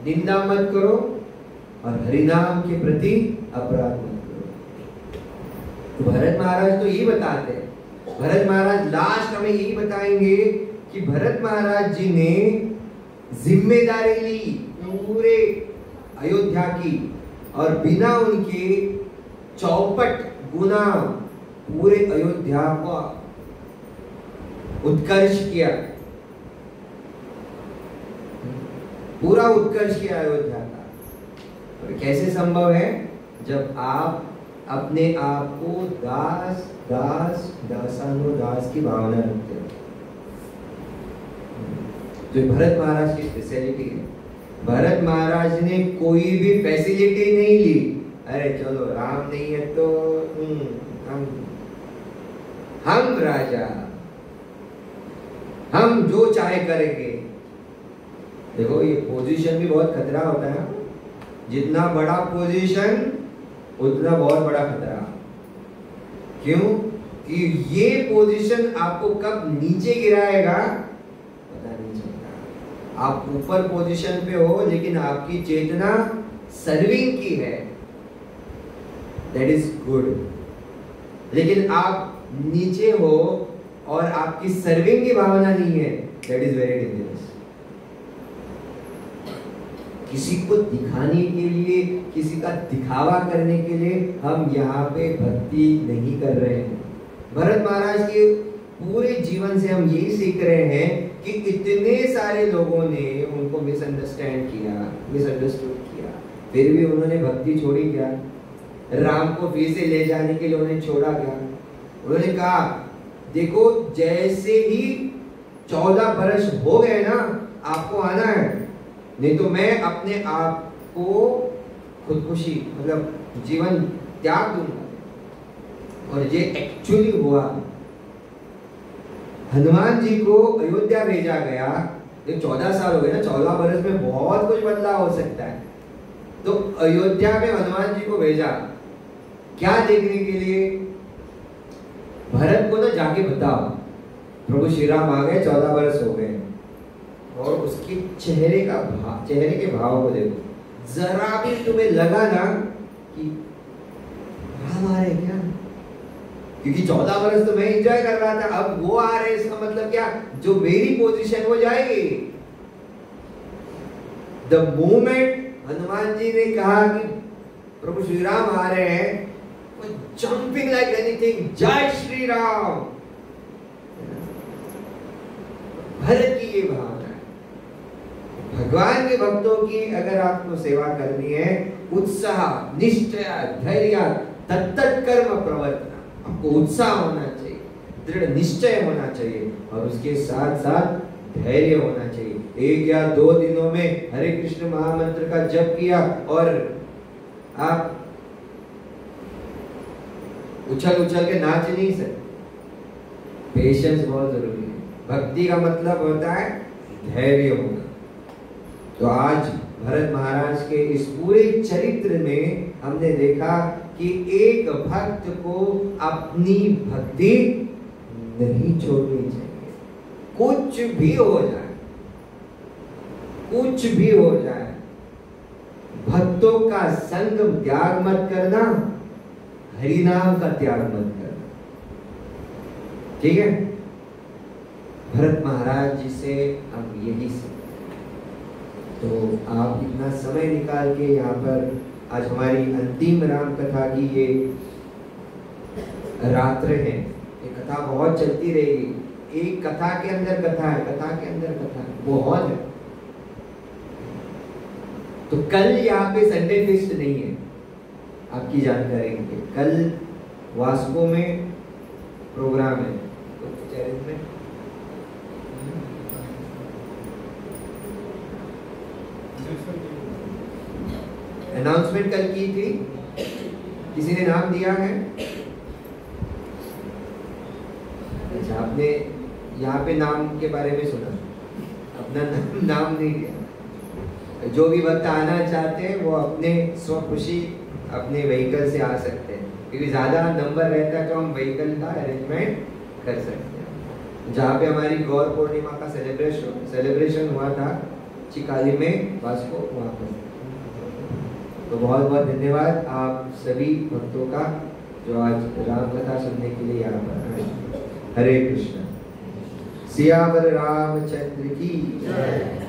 निंदा मत करो, और हरिनाम के प्रति अपराध मत करो। तो भरत महाराज तो यही बताते हैं। भरत महाराज लास्ट हमें यही बताएंगे कि भरत महाराज जी ने जिम्मेदारी ली पूरे अयोध्या की, और बिना उनके चौपट गुना पूरे अयोध्या को उत्कर्ष किया, पूरा उत्कर्ष किया अयोध्या का। और कैसे संभव है? जब आप अपने आप को दास दास दासानुदास की भावना रखते हो। जो भरत महाराज की स्पेशलिटी है। भरत महाराज ने कोई भी फैसिलिटी नहीं ली। अरे चलो राम नहीं है तो हम राजा, हम जो चाहे करेंगे। देखो ये पोजीशन भी बहुत खतरा होता है। जितना बड़ा पोजीशन उतना बहुत बड़ा खतरा। क्यों? कि ये पोजीशन आपको कब नीचे गिराएगा पता नहीं चलता। आप ऊपर पोजीशन पे हो लेकिन आपकी चेतना सर्विंग की है, दैट इज गुड। लेकिन आप नीचे हो और आपकी सर्विंग की भावना नहीं है, दैट इज वेरी डेंजरस। किसी को दिखाने के लिए, किसी का दिखावा करने के लिए हम यहाँ पे भक्ति नहीं कर रहे हैं। भरत महाराज के पूरे जीवन से हम यही सीख रहे हैं कि इतने सारे लोगों ने उनको मिसअंडरस्टैंड किया, मिसअंडरस्टूड किया, फिर भी उन्होंने भक्ति छोड़ी क्या? राम को फिर से ले जाने के लिए उन्होंने छोड़ा क्या? उन्होंने कहा देखो जैसे ही 14 वर्ष हो गए ना, आपको आना है, नहीं तो मैं अपने आप को खुदकुशी मतलब जीवन त्याग दूंगा। और ये एक्चुअली हुआ। हनुमान जी को अयोध्या भेजा गया, ये 14 साल हो गए ना, 14 वर्ष में बहुत कुछ बदलाव हो सकता है। तो अयोध्या में हनुमान जी को भेजा क्या देखने के लिए? भरत को ना जाके बताओ प्रभु श्री राम आ गए, 14 वर्ष हो गए, और उसके चेहरे के भाव को देखो। जरा भी तुम्हें लगा ना कि राम आ रहे क्या? क्योंकि 14 वर्ष तो मैं एंजॉय कर रहा था, अब वो आ रहे, इसका मतलब क्या? जो मेरी पोजीशन हो जाएगी। द मोमेंट हनुमान जी ने कहा कि प्रभु श्री राम आ रहे हैं, जंपिंग लाइक एनीथिंग, जय श्री राम। भरत की ये भावना है। भगवान के भक्तों की अगर आपको सेवा करनी है, उत्साह, निष्ठा, धैर्य, तत्त कर्म प्रवर्तना, आपको उत्साह होना चाहिए, दृढ़ निश्चय होना चाहिए, और उसके साथ साथ धैर्य होना चाहिए। 1 या 2 दिनों में हरे कृष्ण महामंत्र का जप किया और आप उछल उछल के नाच नहीं सकते। पेशेंस बहुत जरूरी है। भक्ति का मतलब होता है धैर्य होना। तो आज भरत महाराज के इस पूरे चरित्र में हमने देखा कि एक भक्त को अपनी भक्ति नहीं छोड़नी चाहिए। कुछ भी हो जाए, कुछ भी हो जाए, भक्तों का संग त्याग मत करना, हरिनाम का त्याग मत करना। ठीक है? भरत महाराज जी से हम यही सीखते। तो आप इतना समय निकाल के यहाँ पर आज हमारी अंतिम राम कथा की ये रात्र है, ये कथा बहुत चलती रहेगी। एक कथा के अंदर कथा है, कथा के अंदर कथा है, बहुत है। तो कल यहाँ पे संडे फेस्ट नहीं है, आपकी जानकारी के लिए। कल वास्को में प्रोग्राम है, तो अनाउंसमेंट कल की थी, किसी ने नाम दिया है? अच्छा, आपने यहाँ पे नाम के बारे में सुना, अपना नाम नहीं दिया। जो भी भक्त आना चाहते हैं वो अपने स्वखुशी अपने व्हीकल से आ सकते हैं, क्योंकि ज़्यादा नंबर रहता है तो हम व्हीकल का अरेंजमेंट कर सकते हैं। जहाँ पे हमारी गौर पूर्णिमा का सेलिब्रेशन हुआ था चिकाली में वास्को, वहाँ पर। तो बहुत बहुत धन्यवाद आप सभी भक्तों का जो आज राम कथा सुनने के लिए यहाँ पर आए। हरे कृष्ण। सियावर रामचंद्र की जय।